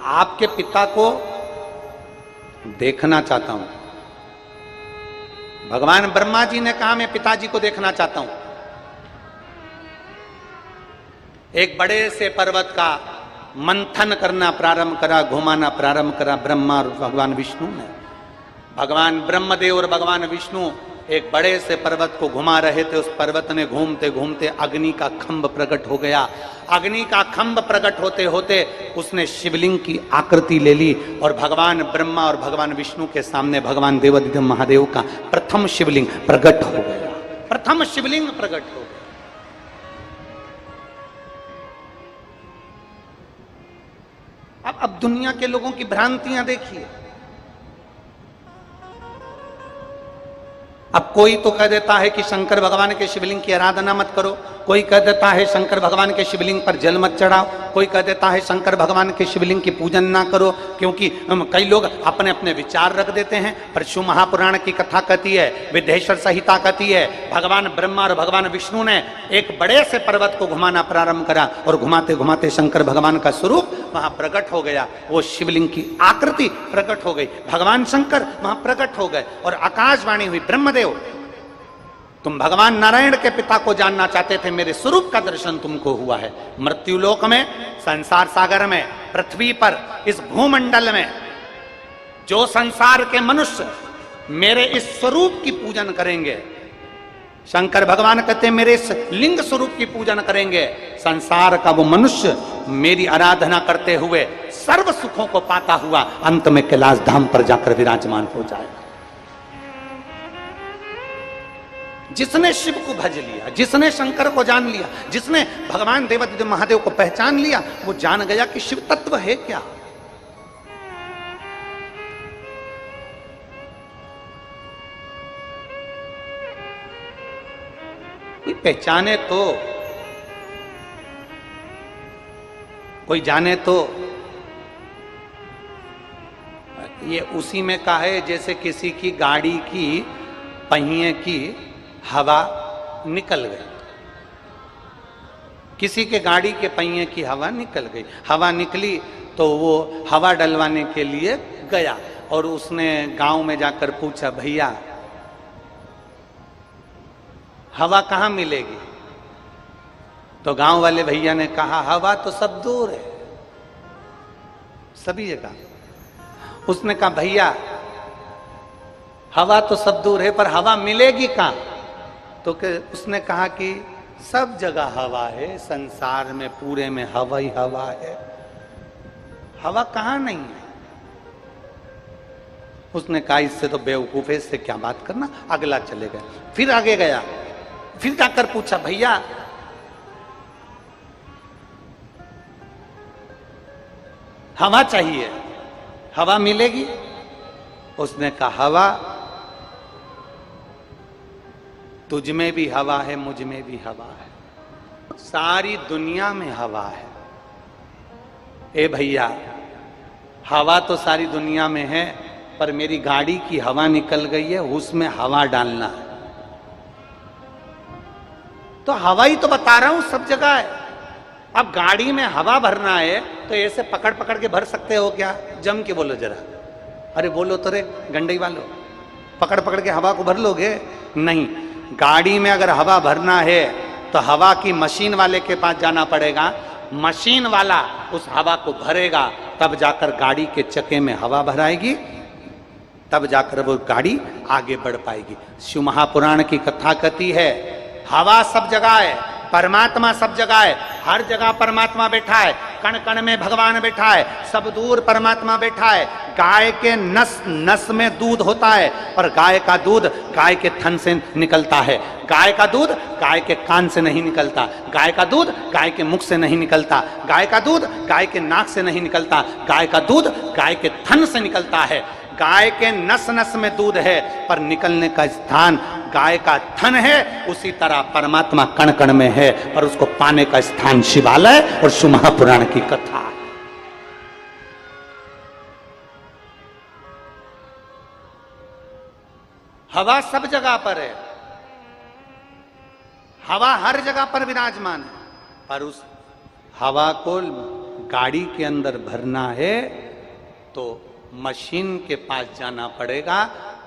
आपके पिता को देखना चाहता हूं। भगवान ब्रह्मा जी ने कहा, मैं पिताजी को देखना चाहता हूं। एक बड़े से पर्वत का मंथन करना प्रारंभ करा, घुमाना प्रारंभ करा ब्रह्मा और भगवान विष्णु ने। भगवान ब्रह्मदेव और भगवान विष्णु एक बड़े से पर्वत को घुमा रहे थे। उस पर्वत ने घूमते घूमते अग्नि का खंभ प्रकट हो गया। अग्नि का खंभ प्रकट होते होते उसने शिवलिंग की आकृति ले ली और भगवान ब्रह्मा और भगवान विष्णु के सामने भगवान देवाधिदेव महादेव का प्रथम शिवलिंग प्रकट हो गया। प्रथम शिवलिंग प्रकट हो गया। अब दुनिया के लोगों की भ्रांतियां देखिए। अब कोई तो कह देता है कि शंकर भगवान के शिवलिंग की आराधना मत करो, कोई कह देता है शंकर भगवान के शिवलिंग पर जल मत चढ़ाओ, कोई कह देता है शंकर भगवान के शिवलिंग की पूजन ना करो, क्योंकि कई लोग अपने अपने विचार रख देते हैं। पर शिव महापुराण की कथा कहती है, विदेश्वर संहिता कहती है, भगवान ब्रह्मा और भगवान विष्णु ने एक बड़े से पर्वत को घुमाना प्रारंभ करा और घुमाते घुमाते शंकर भगवान का स्वरूप वहां प्रकट हो गया। वो शिवलिंग की आकृति प्रकट हो गई, भगवान शंकर वहां प्रकट हो गए और आकाशवाणी हुई, ब्रह्मदेव तुम भगवान नारायण के पिता को जानना चाहते थे, मेरे स्वरूप का दर्शन तुमको हुआ है। मृत्युलोक में, संसार सागर में, पृथ्वी पर, इस भूमंडल में जो संसार के मनुष्य मेरे इस स्वरूप की पूजन करेंगे, शंकर भगवान कहते हैं मेरे इस लिंग स्वरूप की पूजन करेंगे, संसार का वो मनुष्य मेरी आराधना करते हुए सर्व सुखों को पाता हुआ अंत में कैलाश धाम पर जाकर विराजमान हो जाएगा। जिसने शिव को भज लिया, जिसने शंकर को जान लिया, जिसने भगवान देवादिदेव महादेव को पहचान लिया, वो जान गया कि शिव तत्व है क्या। कोई पहचाने तो, कोई जाने तो। ये उसी में का है जैसे किसी की गाड़ी की पहिए की हवा निकल गई, किसी के गाड़ी के पहिए की हवा निकल गई, हवा निकली तो वो हवा डलवाने के लिए गया और उसने गांव में जाकर पूछा, भैया हवा कहाँ मिलेगी? तो गांव वाले भैया ने कहा, हवा तो सब दूर है, सभी जगह। उसने कहा, भैया हवा तो सब दूर है पर हवा मिलेगी कहाँ? तो उसने कहा कि सब जगह हवा है, संसार में पूरे में हवा ही हवा है, हवा कहाँ नहीं है। उसने कहा इससे तो बेवकूफ है, इससे क्या बात करना, अगला चले गए। फिर आगे गया, फिर जाकर पूछा, भैया हवा चाहिए, हवा मिलेगी? उसने कहा, हवा तुझ में भी हवा है, मुझ में भी हवा है, सारी दुनिया में हवा है। ए भैया हवा तो सारी दुनिया में है पर मेरी गाड़ी की हवा निकल गई है, उसमें हवा डालना है। तो हवा ही तो बता रहा हूं सब जगह है। अब गाड़ी में हवा भरना है तो ऐसे पकड़ पकड़ के भर सकते हो क्या? जम के बोलो जरा, अरे बोलो तो रे गंडई वालों, पकड़ पकड़ के हवा को भर लोगे? नहीं, गाड़ी में अगर हवा भरना है तो हवा की मशीन वाले के पास जाना पड़ेगा, मशीन वाला उस हवा को भरेगा, तब जाकर गाड़ी के चक्के में हवा भराएगी, तब जाकर वो गाड़ी आगे बढ़ पाएगी। शिव महापुराण की कथा कहती है, हवा सब जगह है, परमात्मा सब जगह है, हर जगह परमात्मा बैठा है, कण कण में भगवान बैठा है, सब दूर परमात्मा बैठा है। गाय के नस नस में दूध होता है और गाय का दूध गाय के थन से निकलता है, गाय का दूध गाय के कान से नहीं निकलता, गाय का दूध गाय के मुख से नहीं निकलता, गाय का दूध गाय के नाक से नहीं निकलता, गाय का दूध गाय के थन से निकलता है। गाय के नस नस में दूध है पर निकलने का स्थान गाय का थन है, उसी तरह परमात्मा कण कण में है पर उसको पाने का स्थान शिवालय और शिव महापुराण की कथा। हवा सब जगह पर है, हवा हर जगह पर विराजमान है, पर उस हवा को गाड़ी के अंदर भरना है तो मशीन के पास जाना पड़ेगा।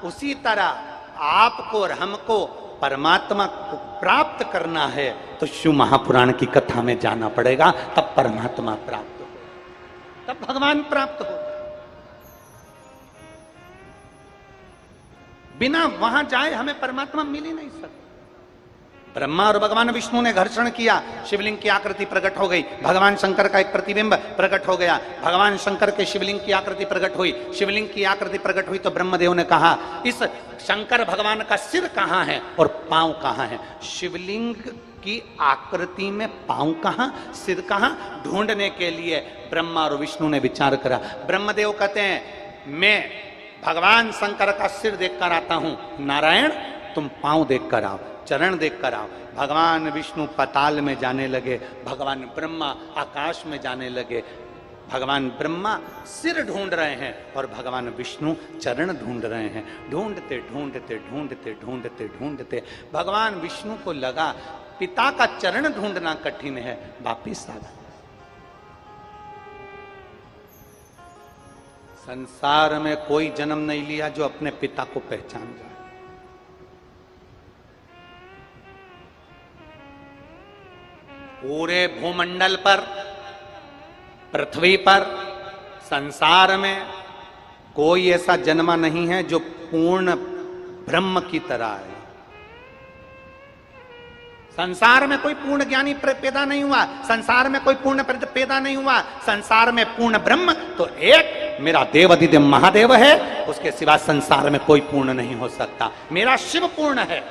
उसी तरह आपको और हमको परमात्मा को प्राप्त करना है तो शिव महापुराण की कथा में जाना पड़ेगा, तब परमात्मा प्राप्त हो, तब भगवान प्राप्त हो। बिना वहां जाए हमें परमात्मा मिल ही नहीं सकता। ब्रह्मा और भगवान विष्णु ने घर्षण किया, शिवलिंग की आकृति प्रकट हो गई, भगवान शंकर का एक प्रतिबिंब प्रकट हो गया, भगवान शंकर के शिवलिंग की आकृति प्रकट हुई, शिवलिंग की आकृति प्रकट हुई तो ब्रह्मदेव ने कहा, इस शंकर भगवान का सिर कहां है और पांव कहां है? शिवलिंग की आकृति में पांव कहां, सिर कहां? ढूंढने के लिए ब्रह्मा और विष्णु ने विचार करा। ब्रह्मदेव कहते हैं, मैं भगवान शंकर का सिर देखकर आता हूं, नारायण तुम पांव देख कर आओ, चरण देख कर आओ। भगवान विष्णु पाताल में जाने लगे, भगवान ब्रह्मा आकाश में जाने लगे। भगवान ब्रह्मा सिर ढूंढ रहे हैं और भगवान विष्णु चरण ढूंढ रहे हैं। ढूंढते ढूंढते ढूंढते ढूंढते ढूंढते भगवान विष्णु को लगा पिता का चरण ढूंढना कठिन है, वापिस आ गए। संसार में कोई जन्म नहीं लिया जो अपने पिता को पहचान जाए। पूरे भूमंडल पर, पृथ्वी पर, संसार में कोई ऐसा जन्मा नहीं है जो पूर्ण ब्रह्म की तरह है। संसार में कोई पूर्ण ज्ञानी पैदा नहीं हुआ, संसार में कोई पूर्ण पैदा नहीं हुआ। संसार में पूर्ण ब्रह्म तो एक मेरा देवाधिदेव महादेव है, उसके सिवा संसार में कोई पूर्ण नहीं हो सकता। मेरा शिव पूर्ण है।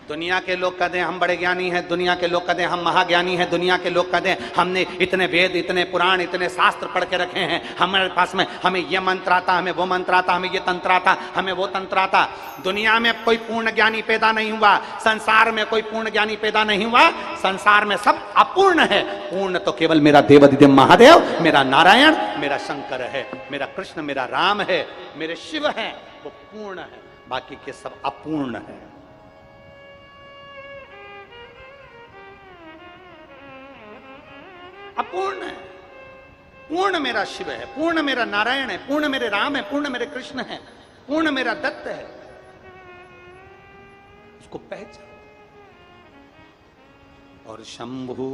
दुनिया के लोग कहते हैं हम बड़े ज्ञानी हैं, दुनिया के लोग कहते हैं हम महाज्ञानी हैं, दुनिया के लोग कहते हैं हमने इतने वेद, इतने पुराण, इतने शास्त्र पढ़ के रखे हैं, हमारे पास में हमें ये मंत्र आता, हमें वो मंत्र आता, हमें ये तंत्र आता, हमें वो तंत्र आता। दुनिया में कोई पूर्ण ज्ञानी पैदा नहीं हुआ, संसार में कोई पूर्ण ज्ञानी पैदा नहीं हुआ। संसार में सब अपूर्ण है, पूर्ण तो केवल मेरा देवाधिदेव महादेव, मेरा नारायण, मेरा शंकर है, मेरा कृष्ण, मेरा राम है, मेरे शिव हैं, वो पूर्ण है। बाकी के सब अपूर्ण है। अपूर्ण है। पूर्ण मेरा शिव है, पूर्ण मेरा नारायण है, पूर्ण मेरे राम है, पूर्ण मेरे कृष्ण है, पूर्ण मेरा दत्त है। उसको पहचान। और शंभु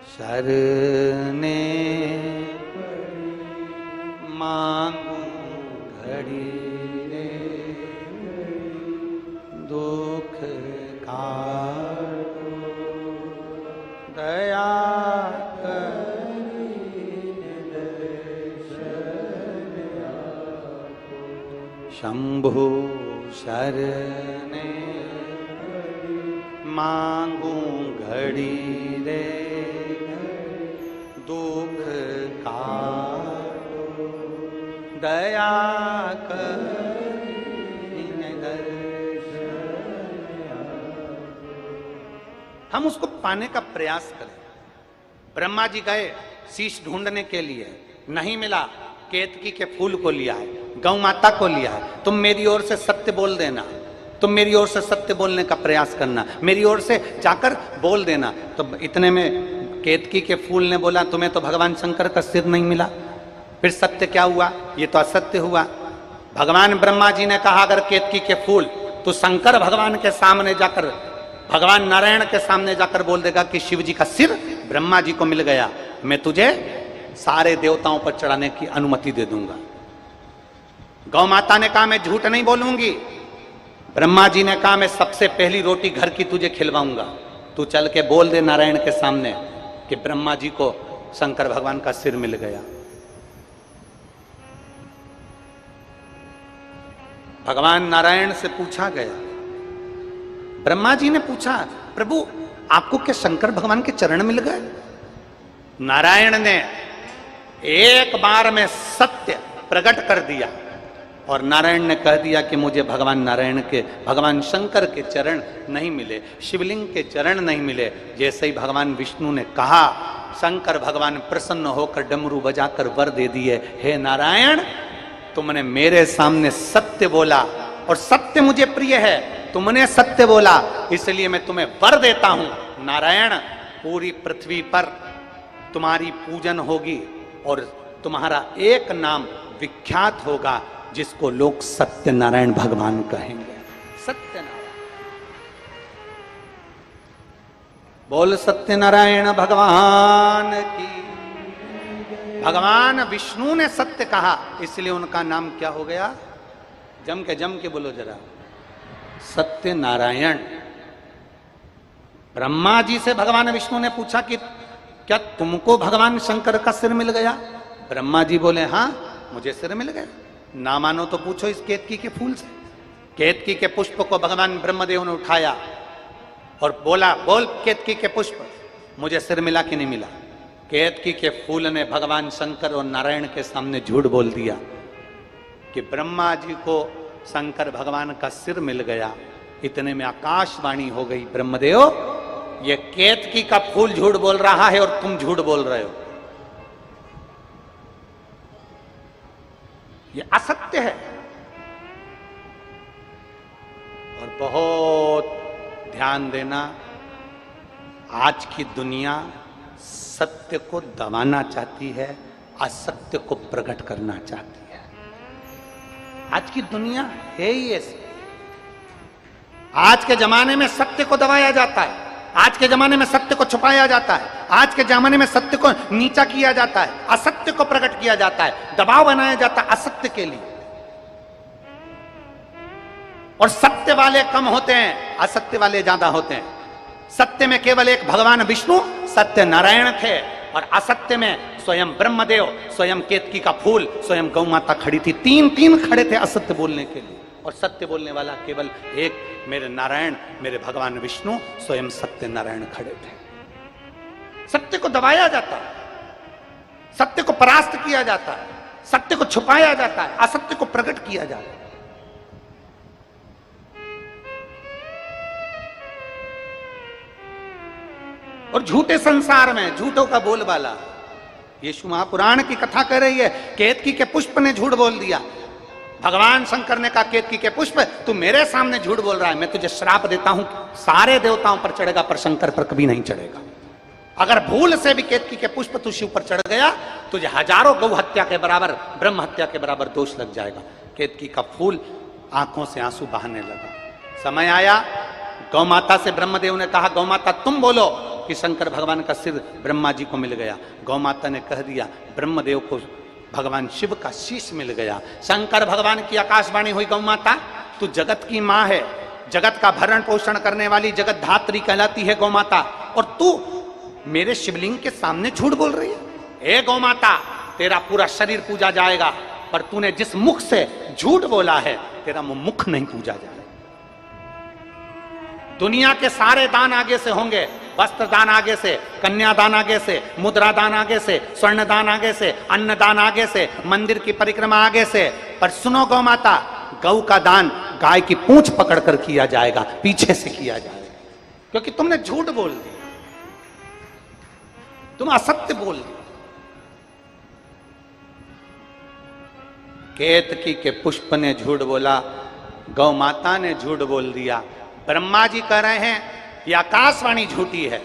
शरणे मांगू घड़ी रे दुख काटो दया शंभु शरणे मांगू घड़ी रे दुख काटो दया हम उसको पाने का प्रयास करें। ब्रह्मा जी गए शीश ढूंढने के लिए, नहीं मिला, केतकी के फूल को लिया है, गौ माता को लिया है। तुम मेरी ओर से सत्य बोल देना, तुम मेरी ओर से सत्य बोलने का प्रयास करना, मेरी ओर से जाकर बोल देना। तो इतने में केतकी के फूल ने बोला तुम्हें तो भगवान शंकर का सिर नहीं मिला। फिर सत्य क्या हुआ? ये तो असत्य हुआ। भगवान ब्रह्मा जी ने कहा अगर केतकी के फूल तो शंकर भगवान के सामने जाकर, भगवान नारायण के सामने जाकर बोल देगा कि शिव जी का सिर ब्रह्मा जी को मिल गया, मैं तुझे सारे देवताओं पर चढ़ाने की अनुमति दे दूंगा। गौ माता ने कहा मैं झूठ नहीं बोलूंगी। ब्रह्मा जी ने कहा मैं सबसे पहली रोटी घर की तुझे खिलवाऊंगा, तू चल के बोल दे नारायण के सामने कि ब्रह्मा जी को शंकर भगवान का सिर मिल गया। भगवान नारायण से पूछा गया, ब्रह्मा जी ने पूछा प्रभु आपको क्या शंकर भगवान के चरण मिल गए? नारायण ने एक बार में सत्य प्रकट कर दिया और नारायण ने कह दिया कि मुझे भगवान नारायण के, भगवान शंकर के चरण नहीं मिले, शिवलिंग के चरण नहीं मिले। जैसे ही भगवान विष्णु ने कहा, शंकर भगवान प्रसन्न होकर डमरू बजाकर वर दे दिए, हे नारायण तुमने मेरे सामने सत्य बोला और सत्य मुझे प्रिय है, तुमने सत्य बोला इसलिए मैं तुम्हें वर देता हूं। नारायण पूरी पृथ्वी पर तुम्हारी पूजन होगी और तुम्हारा एक नाम विख्यात होगा जिसको लोग सत्यनारायण भगवान कहेंगे। सत्यनारायण बोल सत्यनारायण भगवान की। भगवान विष्णु ने सत्य कहा इसलिए उनका नाम क्या हो गया? जम के बोलो जरा, सत्यनारायण। ब्रह्मा जी से भगवान विष्णु ने पूछा कि क्या तुमको भगवान शंकर का सिर मिल गया? ब्रह्मा जी बोले हाँ मुझे सिर मिल गया। ना मानो तो पूछो इस केतकी के फूल से। केतकी के पुष्प को भगवान ब्रह्मदेव ने उठाया और बोला बोल केतकी के पुष्प मुझे सिर मिला कि नहीं मिला? केतकी के फूल ने भगवान शंकर और नारायण के सामने झूठ बोल दिया कि ब्रह्मा जी को शंकर भगवान का सिर मिल गया इतने में आकाशवाणी हो गई, ब्रह्मदेव ये केतकी का फूल झूठ बोल रहा है और तुम झूठ बोल रहे हो, ये असत्य है। और बहुत ध्यान देना, आज की दुनिया सत्य को दबाना चाहती है, असत्य को प्रकट करना चाहती है। आज की दुनिया है ही ऐसी। आज के जमाने में सत्य को दबाया जाता है, आज के जमाने में सत्य को छुपाया जाता है, आज के जमाने में सत्य को नीचा किया जाता है, असत्य को प्रकट किया जाता है, दबाव बनाया जाता है असत्य के लिए। और सत्य वाले कम होते हैं, असत्य वाले ज्यादा होते हैं। सत्य में केवल एक भगवान विष्णु सत्य नारायण थे, और असत्य में स्वयं ब्रह्मदेव, स्वयं केतकी का फूल, स्वयं गौ माता खड़ी थी। तीन खड़े थे असत्य बोलने के लिए, और सत्य बोलने वाला केवल एक, मेरे नारायण, मेरे भगवान विष्णु, स्वयं सत्य नारायण खड़े थे। सत्य को दबाया जाता है, सत्य को परास्त किया जाता है, सत्य को छुपाया जाता है, असत्य को प्रकट किया जाता है। और झूठे संसार में झूठों का बोलबाला। यीशु महापुराण की कथा कर रही है, केतकी के पुष्प ने झूठ बोल दिया। भगवान शंकर ने कहा, केतकी के पुष्प तू मेरे सामने झूठ बोल रहा है, मैं तुझे श्राप देता हूं, सारे देवताओं पर चढ़ेगा पर शंकर पर कभी नहीं चढ़ेगा। अगर भूल से भी केतकी के पुष्प तू शिव पर चढ़ गया, तुझे हजारों गौ हत्या के बराबर, ब्रह्म हत्या के बराबर दोष लग जाएगा। केतकी का फूल आंखों से आंसू बहाने लगा। समय आया, गौ माता से ब्रह्मदेव ने कहा, गौ माता तुम बोलो कि शंकर भगवान का सिर ब्रह्मा जी को मिल गया। गौ माता ने कह दिया, ब्रह्मदेव को भगवान शिव का शीश मिल गया। शंकर भगवान की आकाशवाणी हुई, गौ माता तू जगत की मां है, जगत का भरण पोषण करने वाली जगत धात्री कहलाती है गौ माता, और तू मेरे शिवलिंग के सामने झूठ बोल रही है। हे गौ माता, तेरा पूरा शरीर पूजा जाएगा, पर तूने जिस मुख से झूठ बोला है, तेरा मुख नहीं पूजा जाएगा। दुनिया के सारे दान आगे से होंगे, वस्त्र दान आगे से, कन्यादान आगे से, मुद्रा दान आगे से, स्वर्ण दान आगे से, अन्न दान आगे से, मंदिर की परिक्रमा आगे से, पर सुनो गौ माता, गौ का दान गाय की पूंछ पकड़कर किया जाएगा, पीछे से किया जाएगा, क्योंकि तुमने झूठ बोल दिया, तुम असत्य बोल दिया। केतकी के पुष्प ने झूठ बोला, गौ माता ने झूठ बोल दिया, ब्रह्मा जी कह रहे हैं ये आकाशवाणी झूठी है।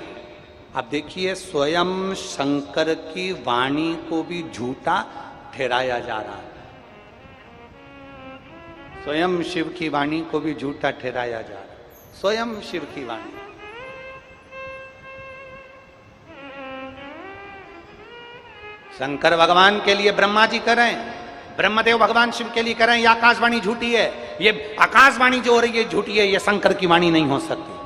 अब देखिए, स्वयं शंकर की वाणी को भी झूठा ठहराया जा रहा है, स्वयं शिव की वाणी को भी झूठा ठहराया जा रहा है, स्वयं शिव की वाणी। शंकर भगवान के लिए ब्रह्मा जी कर रहे हैं, ब्रह्मदेव भगवान शिव के लिए कह रहे हैं ये आकाशवाणी झूठी है, ये आकाशवाणी जो हो रही है झूठी है, ये शंकर की वाणी नहीं हो सकती।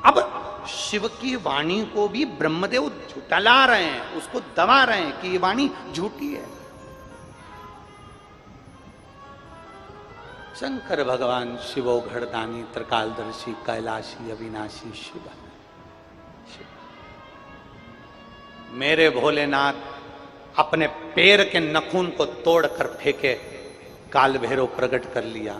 अब शिव की वाणी को भी ब्रह्मदेव झुठला रहे हैं, उसको दबा रहे हैं कि ये वाणी झूठी है। शंकर भगवान शिवो घड़दानी त्रिकालदर्शी कैलाशी अविनाशी शिव, मेरे भोलेनाथ अपने पैर के नखून को तोड़कर फेंके, काल भैरव प्रकट कर लिया,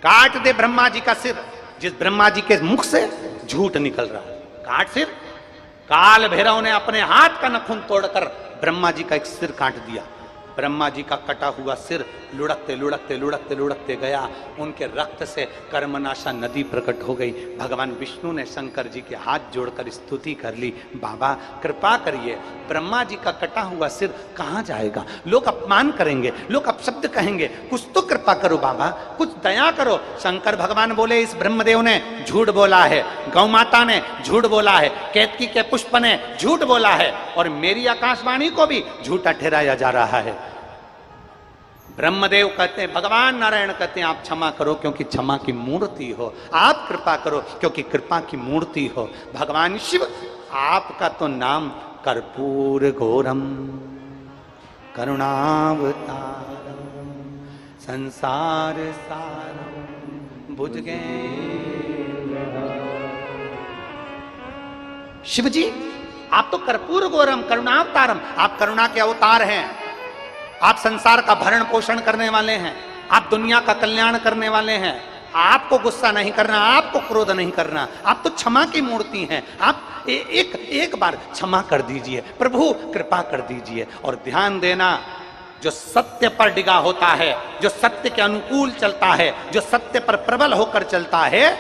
काट दे ब्रह्मा जी का सिर, जिस ब्रह्मा जी के मुख से झूठ निकल रहा है, काट सिर। काल भैरव ने अपने हाथ का नखून तोड़कर ब्रह्मा जी का एक सिर काट दिया। ब्रह्मा जी का कटा हुआ सिर लुढ़कते लुढ़कते लुढ़कते लुढ़कते गया, उनके रक्त से कर्मनाशा नदी प्रकट हो गई। भगवान विष्णु ने शंकर जी के हाथ जोड़कर स्तुति कर ली, बाबा कृपा करिए, ब्रह्मा जी का कटा हुआ सिर कहाँ जाएगा, लोग अपमान करेंगे, लोग अपशब्द कहेंगे, कुछ तो कृपा करो बाबा, कुछ दया करो। शंकर भगवान बोले, इस ब्रह्मदेव ने झूठ बोला है, गौ माता ने झूठ बोला है, केतकी के पुष्प ने झूठ बोला है, और मेरी आकाशवाणी को भी झूठा ठहराया जा रहा है। ब्रह्मदेव कहते हैं, भगवान नारायण कहते हैं, आप क्षमा करो क्योंकि क्षमा की मूर्ति हो, आप कृपा करो क्योंकि कृपा की मूर्ति हो। भगवान शिव, आपका तो नाम कर्पूर घोरम करुणावतारम संसार सारम भुजगे। शिव जी, आप तो कर्पूर घोरम करुणावतारम, आप करुणा के अवतार हैं, आप संसार का भरण पोषण करने वाले हैं, आप दुनिया का कल्याण करने वाले हैं, आपको गुस्सा नहीं करना, आपको क्रोध नहीं करना, आप तो क्षमा की मूर्ति हैं। आप एक बार क्षमा कर दीजिए, प्रभु कृपा कर दीजिए। और ध्यान देना, जो सत्य पर डिगा होता है, जो सत्य के अनुकूल चलता है, जो सत्य पर प्रबल होकर चलता है,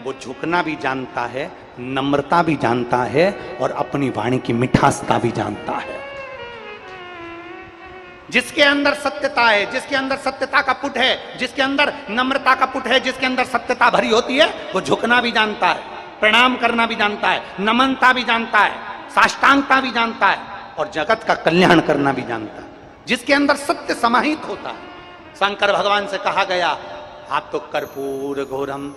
वो झुकना भी जानता है, नम्रता भी जानता है और अपनी वाणी की मिठासता भी जानता है। जिसके अंदर सत्यता है, जिसके अंदर सत्यता का पुट है, जिसके अंदर नम्रता का पुट है, जिसके अंदर सत्यता भरी होती है, वो झुकना भी जानता है, प्रणाम करना भी जानता है, नमनता भी जानता है, साष्टांगता भी जानता है और जगत का कल्याण करना भी जानता है। जिसके अंदर सत्य समाहित होता है। शंकर भगवान से कहा गया, आप तो कर्पूर घोरम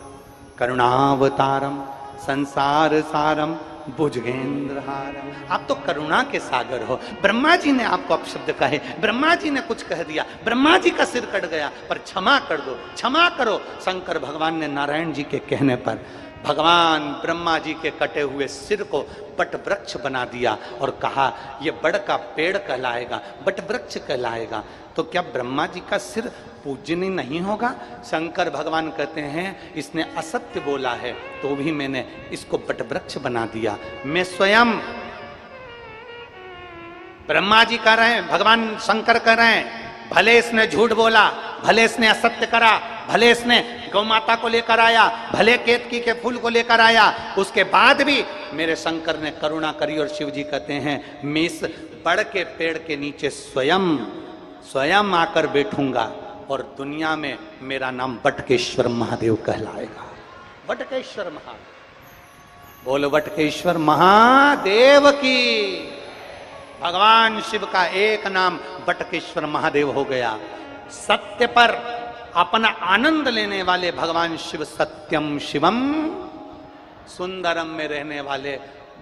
करुणावतारम संसार सारम भुजगेंद्रहारम, आप तो करुणा के सागर हो। ब्रह्मा जी ने आपको अपशब्द कहे, ब्रह्मा जी ने कुछ कह दिया, ब्रह्मा जी का सिर कट गया, पर क्षमा कर दो, क्षमा करो। शंकर भगवान ने नारायण जी के कहने पर भगवान ब्रह्मा जी के कटे हुए सिर को बट वृक्ष बना दिया और कहा, ये बड़ का पेड़ कहलाएगा, बट वृक्ष कहलाएगा। तो क्या ब्रह्मा जी का सिर पूजनीय नहीं होगा? शंकर भगवान कहते हैं, इसने असत्य बोला है तो भी मैंने इसको बट वृक्ष बना दिया। मैं स्वयं, ब्रह्मा जी कह रहे हैं, भगवान शंकर कह रहे हैं, भले इसने झूठ बोला, भले इसने असत्य करा, भले इसने गौ माता को लेकर आया, भले केतकी के फूल को लेकर आया, उसके बाद भी मेरे शंकर ने करुणा करी। और शिव जी कहते हैं, मैं इस बड़ के पेड़ के नीचे स्वयं आकर बैठूंगा और दुनिया में मेरा नाम बटकेश्वर महादेव कहलाएगा। बटकेश्वर महादेव, बोलो बटकेश्वर महादेव की। भगवान शिव का एक नाम बटकेश्वर महादेव हो गया। सत्य पर अपना आनंद लेने वाले भगवान शिव सत्यम शिवम, सुंदरम में रहने वाले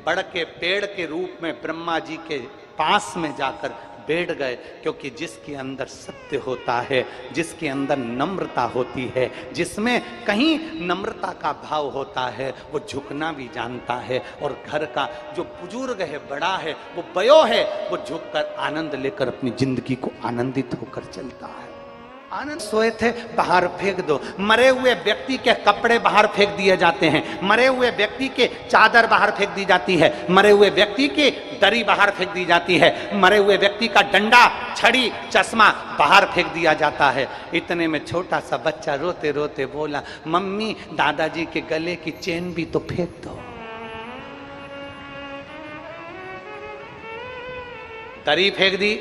बड़ के पेड़ के रूप में ब्रह्मा जी के पास में जाकर बैठ गए। क्योंकि जिसके अंदर सत्य होता है, जिसके अंदर नम्रता होती है, जिसमें कहीं नम्रता का भाव होता है, वो झुकना भी जानता है। और घर का जो बुजुर्ग है, बड़ा है, वो बयो है, वो झुककर आनंद लेकर अपनी जिंदगी को आनंदित होकर चलता है। आनंद सोए थे, बाहर फेंक दो। मरे हुए व्यक्ति के कपड़े बाहर फेंक दिए जाते हैं, मरे हुए व्यक्ति के चादर बाहर फेंक दी जाती है, मरे हुए व्यक्ति की दरी बाहर फेंक दी जाती है, मरे हुए व्यक्ति का डंडा, छड़ी, चश्मा बाहर फेंक दिया जाता है। इतने में छोटा सा बच्चा रोते रोते बोला, मम्मी दादाजी के गले की चेन भी तो फेंक दो। दरी फेंक दी,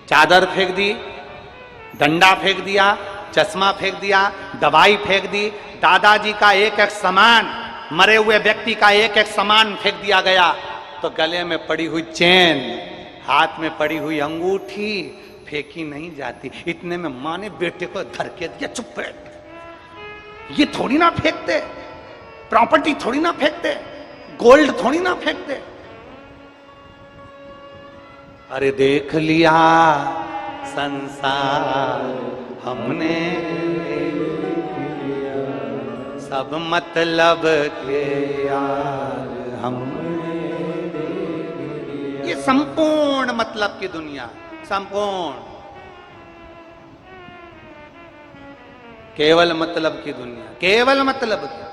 चादर फेंक दी, डंडा फेंक दिया, चश्मा फेंक दिया, दवाई फेंक दी, दादाजी का एक एक सामान, मरे हुए व्यक्ति का एक एक सामान फेंक दिया गया। तो गले में पड़ी हुई चेन, हाथ में पड़ी हुई अंगूठी फेंकी नहीं जाती। इतने में माँ ने बेटे को धर के दिया, चुप बैठ, ये थोड़ी ना फेंकते, प्रॉपर्टी थोड़ी ना फेंकते, गोल्ड थोड़ी ना फेंकते। अरे देख लिया संसार हमने, सब मतलब के यार हमने, ये संपूर्ण मतलब की दुनिया, संपूर्ण केवल मतलब की दुनिया, केवल मतलब की।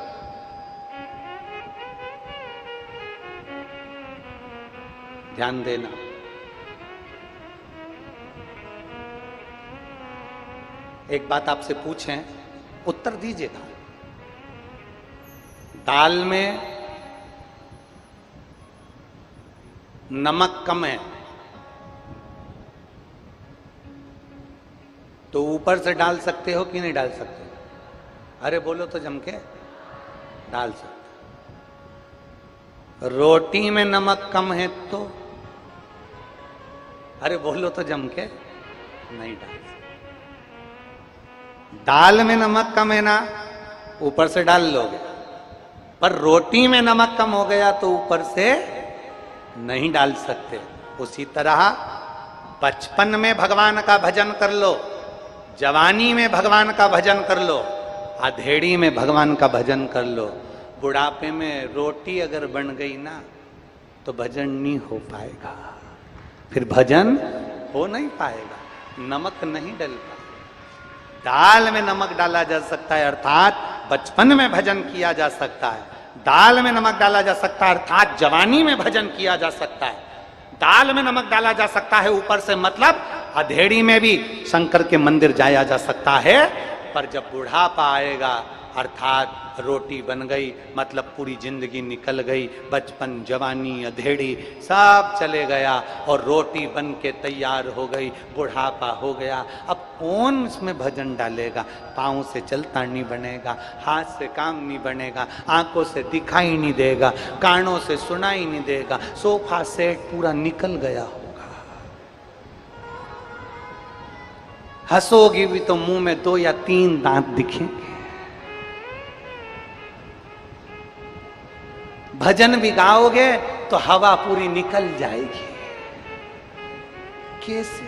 ध्यान देना, एक बात आपसे पूछें, उत्तर दीजिएगा। दाल में नमक कम है तो ऊपर से डाल सकते हो कि नहीं डाल सकते? अरे बोलो तो जम के, डाल सकते। रोटी में नमक कम है तो, अरे बोलो तो जम के, नहीं डाल सकते। दाल में नमक कम है ना, ऊपर से डाल लोगे, पर रोटी में नमक कम हो गया तो ऊपर से नहीं डाल सकते। उसी तरह बचपन में भगवान का भजन कर लो, जवानी में भगवान का भजन कर लो, अधेड़ी में भगवान का भजन कर लो। बुढ़ापे में रोटी अगर बन गई ना तो भजन नहीं हो पाएगा, फिर भजन हो नहीं पाएगा, नमक नहीं डल पाएगा। दाल में नमक डाला जा सकता है, अर्थात बचपन में भजन किया जा सकता है, दाल में नमक डाला जा सकता है, अर्थात जवानी में भजन किया जा सकता है, दाल में नमक डाला जा सकता है ऊपर से, मतलब अधेड़ी में भी शंकर के मंदिर जाया जा सकता है। पर जब बुढ़ापा आएगा, अर्थात रोटी बन गई, मतलब पूरी जिंदगी निकल गई, बचपन जवानी अधेड़ी सब चले गया और रोटी बन के तैयार हो गई, बुढ़ापा हो गया। अब कौन इसमें भजन डालेगा? पाँव से चलता नहीं बनेगा, हाथ से काम नहीं बनेगा, आंखों से दिखाई नहीं देगा, कानों से सुनाई नहीं देगा, सोफा सेट पूरा निकल गया होगा। हंसोगी भी तो मुंह में 2 या 3 दांत दिखेंगे। भजन भी गाओगे तो हवा पूरी निकल जाएगी। कैसे?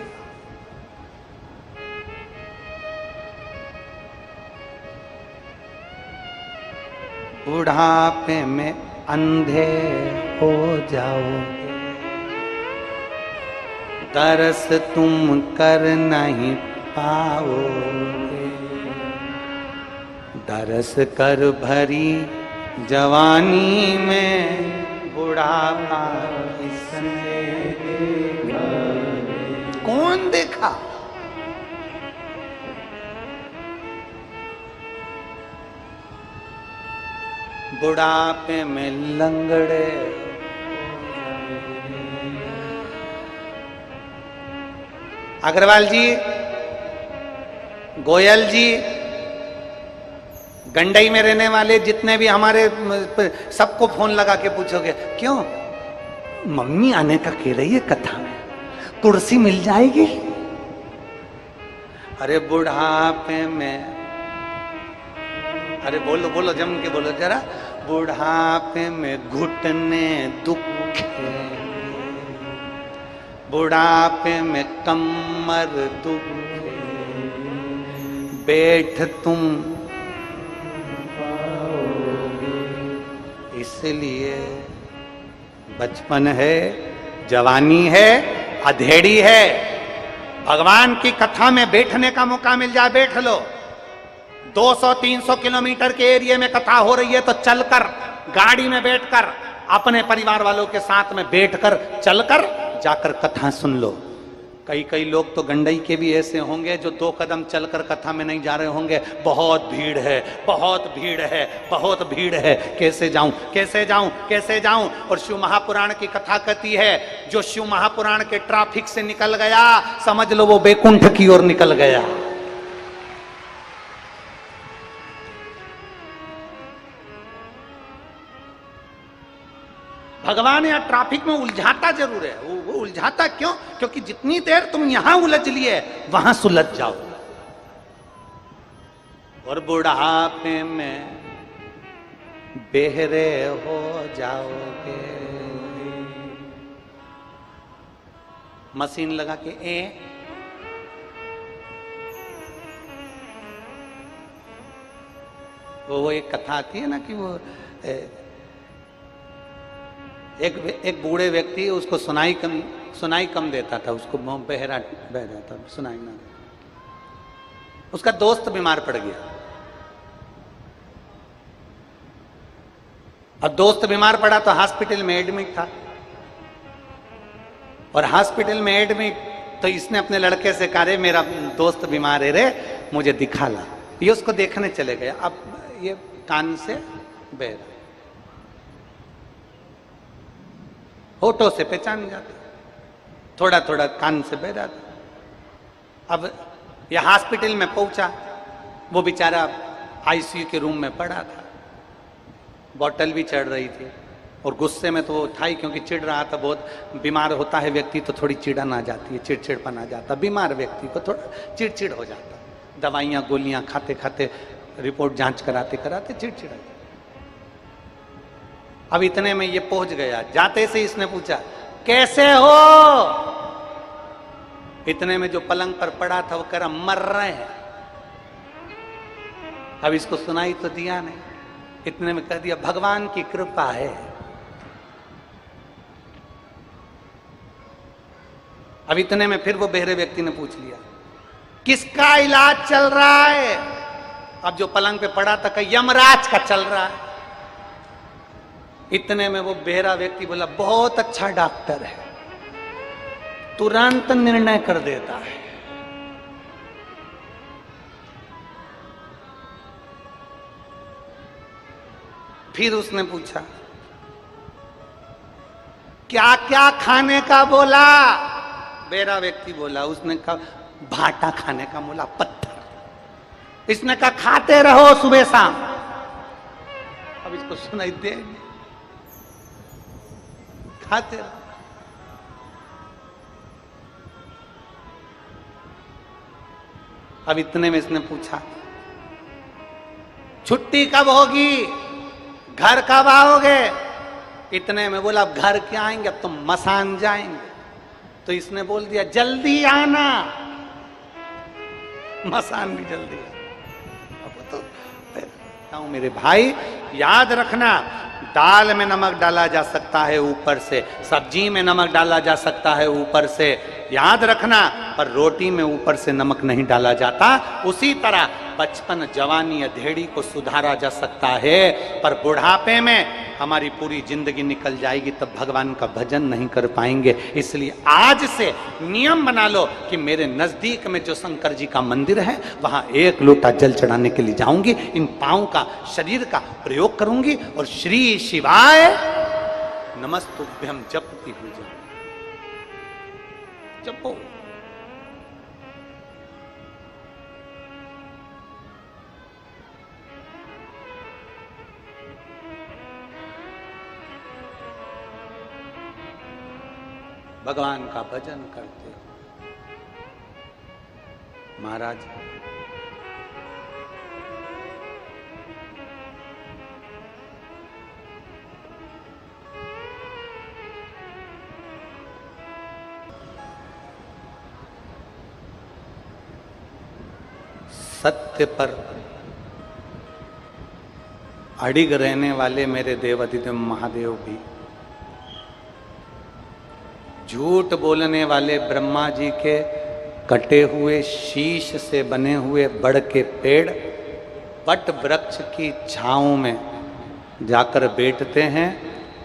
बुढ़ापे में अंधे हो जाओगे, तरस तुम कर नहीं पाओगे, दरस कर भरी जवानी में बुढ़ापा किसने कौन देखा? बुढ़ापे में लंगड़े अग्रवाल जी, गोयल जी, गंडई में रहने वाले जितने भी हमारे, सबको फोन लगा के पूछोगे क्यों मम्मी आने का कह रही है कथा में, कुर्सी मिल जाएगी? अरे बुढ़ापे में, अरे बोलो बोलो जम के बोलो जरा, बुढ़ापे में घुटने दुख है, बुढ़ापे में कमर दुख है, बैठ तुम इसलिए बचपन है, जवानी है, अधेड़ी है। भगवान की कथा में बैठने का मौका मिल जाए, बैठ लो। 200-300 किलोमीटर के एरिया में कथा हो रही है तो चलकर, गाड़ी में बैठकर, अपने परिवार वालों के साथ में बैठकर, चलकर जाकर कथा सुन लो। कई लोग तो गंडई के भी ऐसे होंगे जो 2 कदम चलकर कथा में नहीं जा रहे होंगे, बहुत भीड़ है, बहुत भीड़ है, बहुत भीड़ है, कैसे जाऊं, कैसे जाऊं, कैसे जाऊं। और शिव महापुराण की कथा कहती है, जो शिव महापुराण के ट्रैफिक से निकल गया, समझ लो वो बैकुंठ की ओर निकल गया। भगवान यहाँ ट्रैफिक में उलझाता जरूर है, वो उलझाता क्यों? क्योंकि जितनी देर तुम यहां उलझ लिए वहां सुलझ जाओ। और बुढ़ापे में बेहरे हो जाओगे। मशीन लगा के वो एक कथा आती है ना कि वो एक बूढ़े व्यक्ति, उसको सुनाई कम देता था, उसको बहरा बह जाता, सुनाई ना। उसका दोस्त बीमार पड़ गया। अब दोस्त बीमार पड़ा तो हॉस्पिटल में एडमिट था, और हॉस्पिटल में एडमिट तो इसने अपने लड़के से कहा, रे मेरा दोस्त बीमार है रे, मुझे दिखा ला। ये उसको देखने चले गए। अब ये कान से बह रहा, होठों से पहचान जाता, थोड़ा थोड़ा कान से बह जाता। अब यह हॉस्पिटल में पहुंचा, वो बेचारा आईसीयू के रूम में पड़ा था, बॉटल भी चढ़ रही थी, और गुस्से में तो वो था ही, क्योंकि चिढ़ रहा था बहुत। बीमार होता है व्यक्ति तो थोड़ी चिड़न आ जाती है, चिड़चिड़पन आ जाता, बीमार व्यक्ति को थोड़ा चिड़चिड़ हो जाता। दवाइयाँ गोलियां खाते खाते, रिपोर्ट जांच कराते कराते चिड़चिड़। अब इतने में ये पहुंच गया, जाते से इसने पूछा कैसे हो? इतने में जो पलंग पर पड़ा था वो कह रहा मर रहे हैं। अब इसको सुनाई तो दिया नहीं, इतने में कह दिया भगवान की कृपा है। अब इतने में फिर वो बहरे व्यक्ति ने पूछ लिया किसका इलाज चल रहा है? अब जो पलंग पे पड़ा था कि यमराज का चल रहा है। इतने में वो बेहरा व्यक्ति बोला, बहुत अच्छा डॉक्टर है, तुरंत निर्णय कर देता है। फिर उसने पूछा, क्या क्या खाने का बोला? बेरा व्यक्ति बोला, उसने कहा भाटा खाने का बोला, पत्थर। इसने कहा खाते रहो सुबह शाम। अब इसको सुनाई दे, खाते रहो। अब इतने में इसने पूछा, छुट्टी कब होगी, घर कब आओगे? इतने में बोला, अब घर क्या आएंगे, अब तो मसान जाएंगे। तो इसने बोल दिया, जल्दी आना। मसान भी जल्दी आना। अब तो मेरे भाई याद रखना, दाल में नमक डाला जा सकता है ऊपर से, सब्जी में नमक डाला जा सकता है ऊपर से, याद रखना, पर रोटी में ऊपर से नमक नहीं डाला जाता। उसी तरह बचपन, जवानी, अधेड़ी को सुधारा जा सकता है, पर बुढ़ापे में हमारी पूरी जिंदगी निकल जाएगी, तब भगवान का भजन नहीं कर पाएंगे। इसलिए आज से नियम बना लो कि मेरे नजदीक में जो शंकर जी का मंदिर है, वहां 1 लोटा जल चढ़ाने के लिए जाऊंगी, इन पांव का, शरीर का प्रयोग करूंगी और श्री शिवाय नमस्तुभ्यम जपती हुई जाऊंगी। जपो। भगवान का भजन करते महाराज। सत्य पर अडिग रहने वाले मेरे देवाधिदेव महादेव भी, झूठ बोलने वाले ब्रह्मा जी के कटे हुए शीश से बने हुए बड़ के पेड़ वट वृक्ष की छांव में जाकर बैठते हैं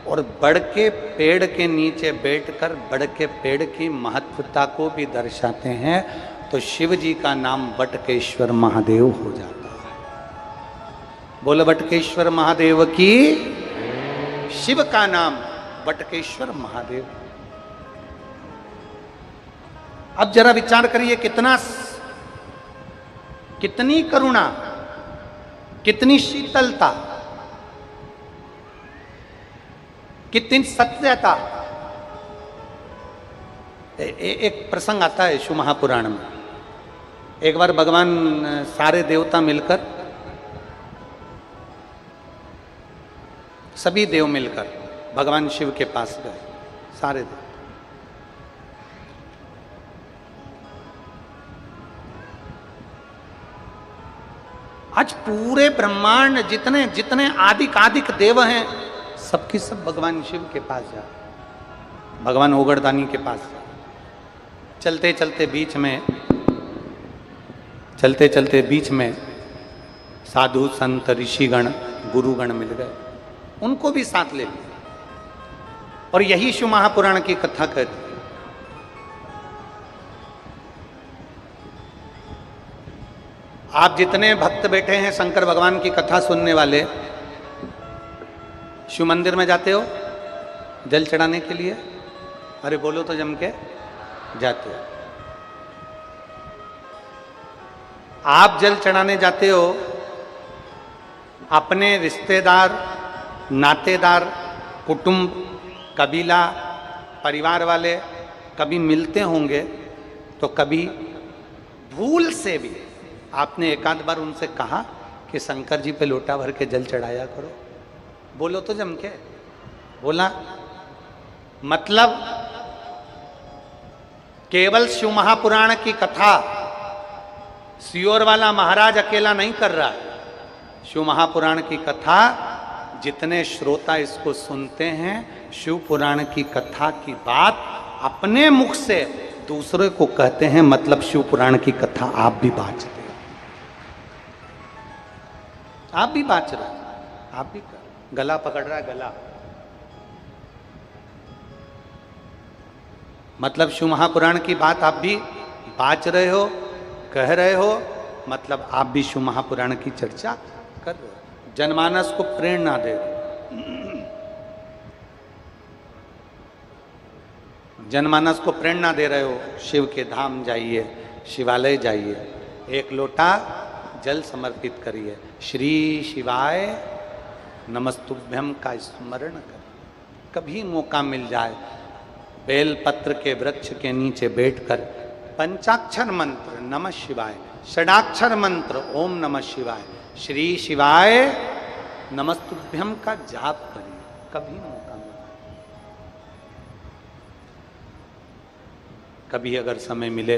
और बड़ के पेड़ के नीचे बैठकर बड़ के पेड़ की महत्वता को भी दर्शाते हैं, तो शिव जी का नाम बटकेश्वर महादेव हो जाता है। बोलो बटकेश्वर महादेव की। शिव का नाम बटकेश्वर महादेव। अब जरा विचार करिए, कितनी करुणा, कितनी शीतलता, कितनी सत्यता। एक प्रसंग आता है शिव महापुराण में। एक बार भगवान सारे देवता मिलकर, सभी देव मिलकर भगवान शिव के पास गए, सारे देव। आज पूरे ब्रह्मांड जितने जितने आदिक देव हैं, सबकी सब भगवान शिव के पास जा, भगवान ओगड़दानी के पास जा। चलते चलते बीच में साधु संत ऋषिगण गुरुगण मिल गए, उनको भी साथ ले लिया। और यही शिव महापुराण की कथा कहती है। आप जितने भक्त बैठे हैं शंकर भगवान की कथा सुनने वाले, शिव मंदिर में जाते हो जल चढ़ाने के लिए? अरे बोलो तो जम के जाते हो। आप जल चढ़ाने जाते हो, अपने रिश्तेदार, नातेदार, कुटुंब, कबीला, परिवार वाले कभी मिलते होंगे, तो कभी भूल से भी आपने एकाध बार उनसे कहा कि शंकर जी पे लोटा भर के जल चढ़ाया करो? बोलो तो जम के। बोला? मतलब केवल शिव महापुराण की कथा सियोर वाला महाराज अकेला नहीं कर रहा है। शिव महापुराण की कथा जितने श्रोता इसको सुनते हैं, शिव पुराण की कथा की बात अपने मुख से दूसरे को कहते हैं, मतलब शिव पुराण की कथा आप भी बांटते हो। आप भी बाँच रहे हैं, आप भी गला पकड़ रहा है, गला। मतलब शिव महापुराण की बात आप भी बाँच रहे हो, कह रहे हो, मतलब आप भी शिव महापुराण की चर्चा कर रहे हो, जनमानस को प्रेरणा दे रहे हो। जनमानस को प्रेरणा दे रहे हो, शिव के धाम जाइए, शिवालय जाइए, एक लोटा जल समर्पित करिए, श्री शिवाय नमस्तुभ्यम का स्मरण करिए। कभी मौका मिल जाए, बेलपत्र के वृक्ष के नीचे बैठकर पंचाक्षर मंत्र नमः शिवाय, षडाक्षर मंत्र ओम नमः शिवाय, श्री शिवाय नमस्तुभ्यम का जाप करिए। कभी मौका मिले, कभी अगर समय मिले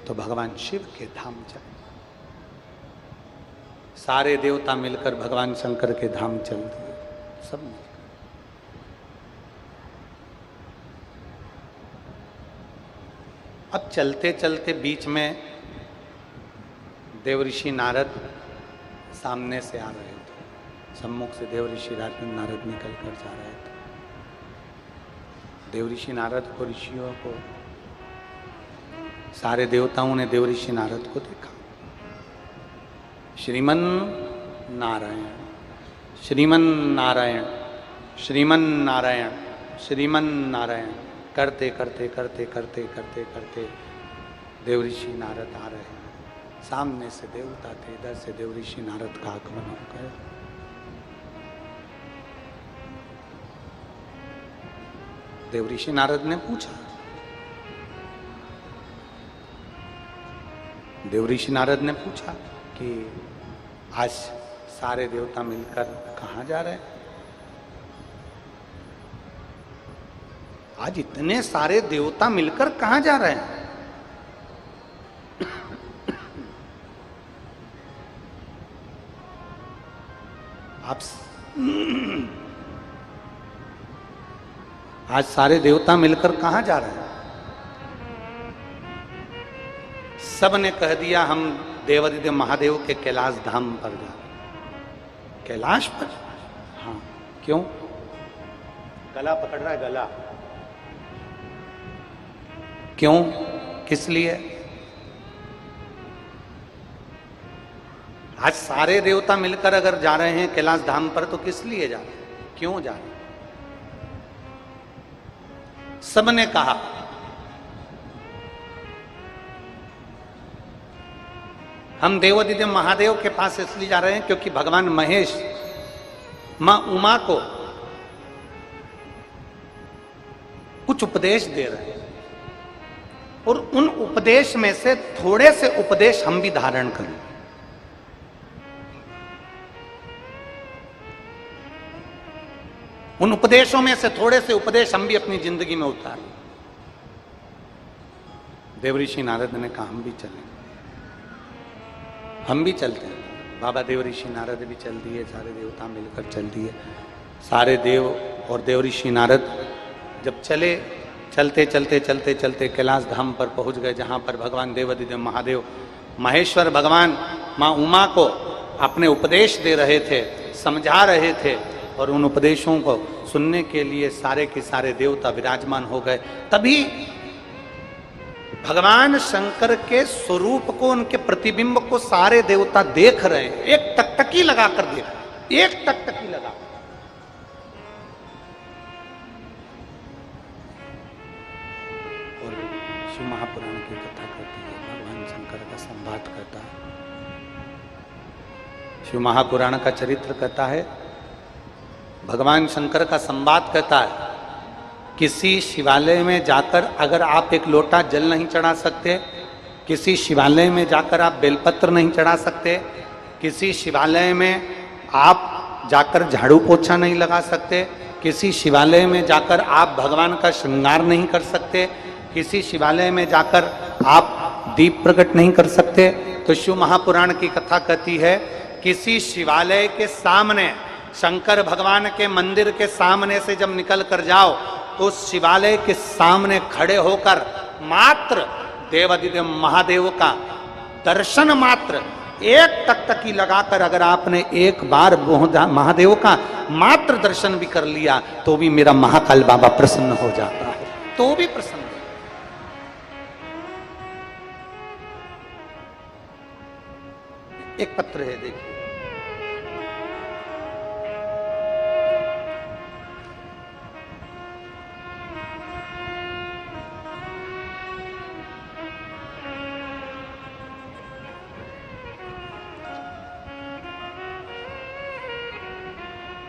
तो भगवान शिव के धाम जाए। सारे देवता मिलकर भगवान शंकर के धाम चल दिए, सब मिलकर। अब चलते चलते बीच में देवऋषि नारद सामने से आ रहे थे, सम्मुख से देवऋषि नारद निकल कर जा रहे थे। देवऋषि नारद को, ऋषियों को, सारे देवताओं ने देवऋषि नारद को देखा। श्रीमन नारायण, श्रीमन नारायण, श्रीमन नारायण, श्रीमन नारायण करते करते करते करते करते करते देवऋषि नारद आ रहे हैं। सामने से देवता थे, इधर से देवऋषि नारद का आगमन हो गया। देवऋषि नारद ने पूछा, देवऋषि नारद ने पूछा कि आज सारे देवता मिलकर कहाँ जा रहे हैं? आज इतने सारे देवता मिलकर कहाँ जा रहे हैं? आप आज सारे देवता मिलकर कहाँ जा रहे हैं? सब ने कह दिया हम देवादिदेव महादेव के कैलाश धाम पर जा रहे हैं। कैलाश पर? हाँ। क्यों? गला पकड़ रहा है, गला। क्यों? किस लिए? आज सारे देवता मिलकर अगर जा रहे हैं कैलाश धाम पर तो किस लिए जा रहे हैं? क्यों जा रहे हैं? सबने कहा हम देवादिदेव महादेव के पास इसलिए जा रहे हैं क्योंकि भगवान महेश मां उमा को कुछ उपदेश दे रहे हैं और उन उपदेश में से थोड़े से उपदेश हम भी धारण करें। उन उपदेशों में से थोड़े से उपदेश हम भी अपनी जिंदगी में उतारें। देवऋषि नारद ने कहा हम भी चलें, हम भी चलते हैं। बाबा देवऋषि नारद भी चल दिए, सारे देवता मिलकर चल दिए। सारे देव और देवऋषि नारद जब चले, चलते चलते चलते चलते कैलाश धाम पर पहुंच गए, जहां पर भगवान देवादिदेव महादेव महेश्वर भगवान मां उमा को अपने उपदेश दे रहे थे, समझा रहे थे और उन उपदेशों को सुनने के लिए सारे के सारे देवता विराजमान हो गए। तभी भगवान शंकर के स्वरूप को, उनके प्रतिबिंब को सारे देवता देख रहे हैं। एक टकटकी लगाकर देख रहे हैं, एक टकटकी लगा। और शिव महापुराण की कथा करती है, भगवान शंकर का संवाद करता है। शिव महापुराण का चरित्र कहता है, भगवान शंकर का संवाद कहता है। किसी शिवालय में जाकर अगर आप एक लोटा जल नहीं चढ़ा सकते, किसी शिवालय में जाकर आप बेलपत्र नहीं चढ़ा सकते, किसी शिवालय में आप जाकर झाड़ू पोछा नहीं लगा सकते, किसी शिवालय में जाकर आप भगवान का श्रृंगार नहीं कर सकते, किसी शिवालय में जाकर आप दीप प्रकट नहीं कर सकते, तो शिव महापुराण की कथा कहती है किसी शिवालय के सामने, शंकर भगवान के मंदिर के सामने से जब निकल कर जाओ तो उस शिवालय के सामने खड़े होकर मात्र देवादिदेव महादेव का दर्शन मात्र एक टकटकी लगाकर अगर आपने एक बार महादेव का मात्र दर्शन भी कर लिया तो भी मेरा महाकाल बाबा प्रसन्न हो जाता है, तो भी प्रसन्न। एक पत्र है, देखिए।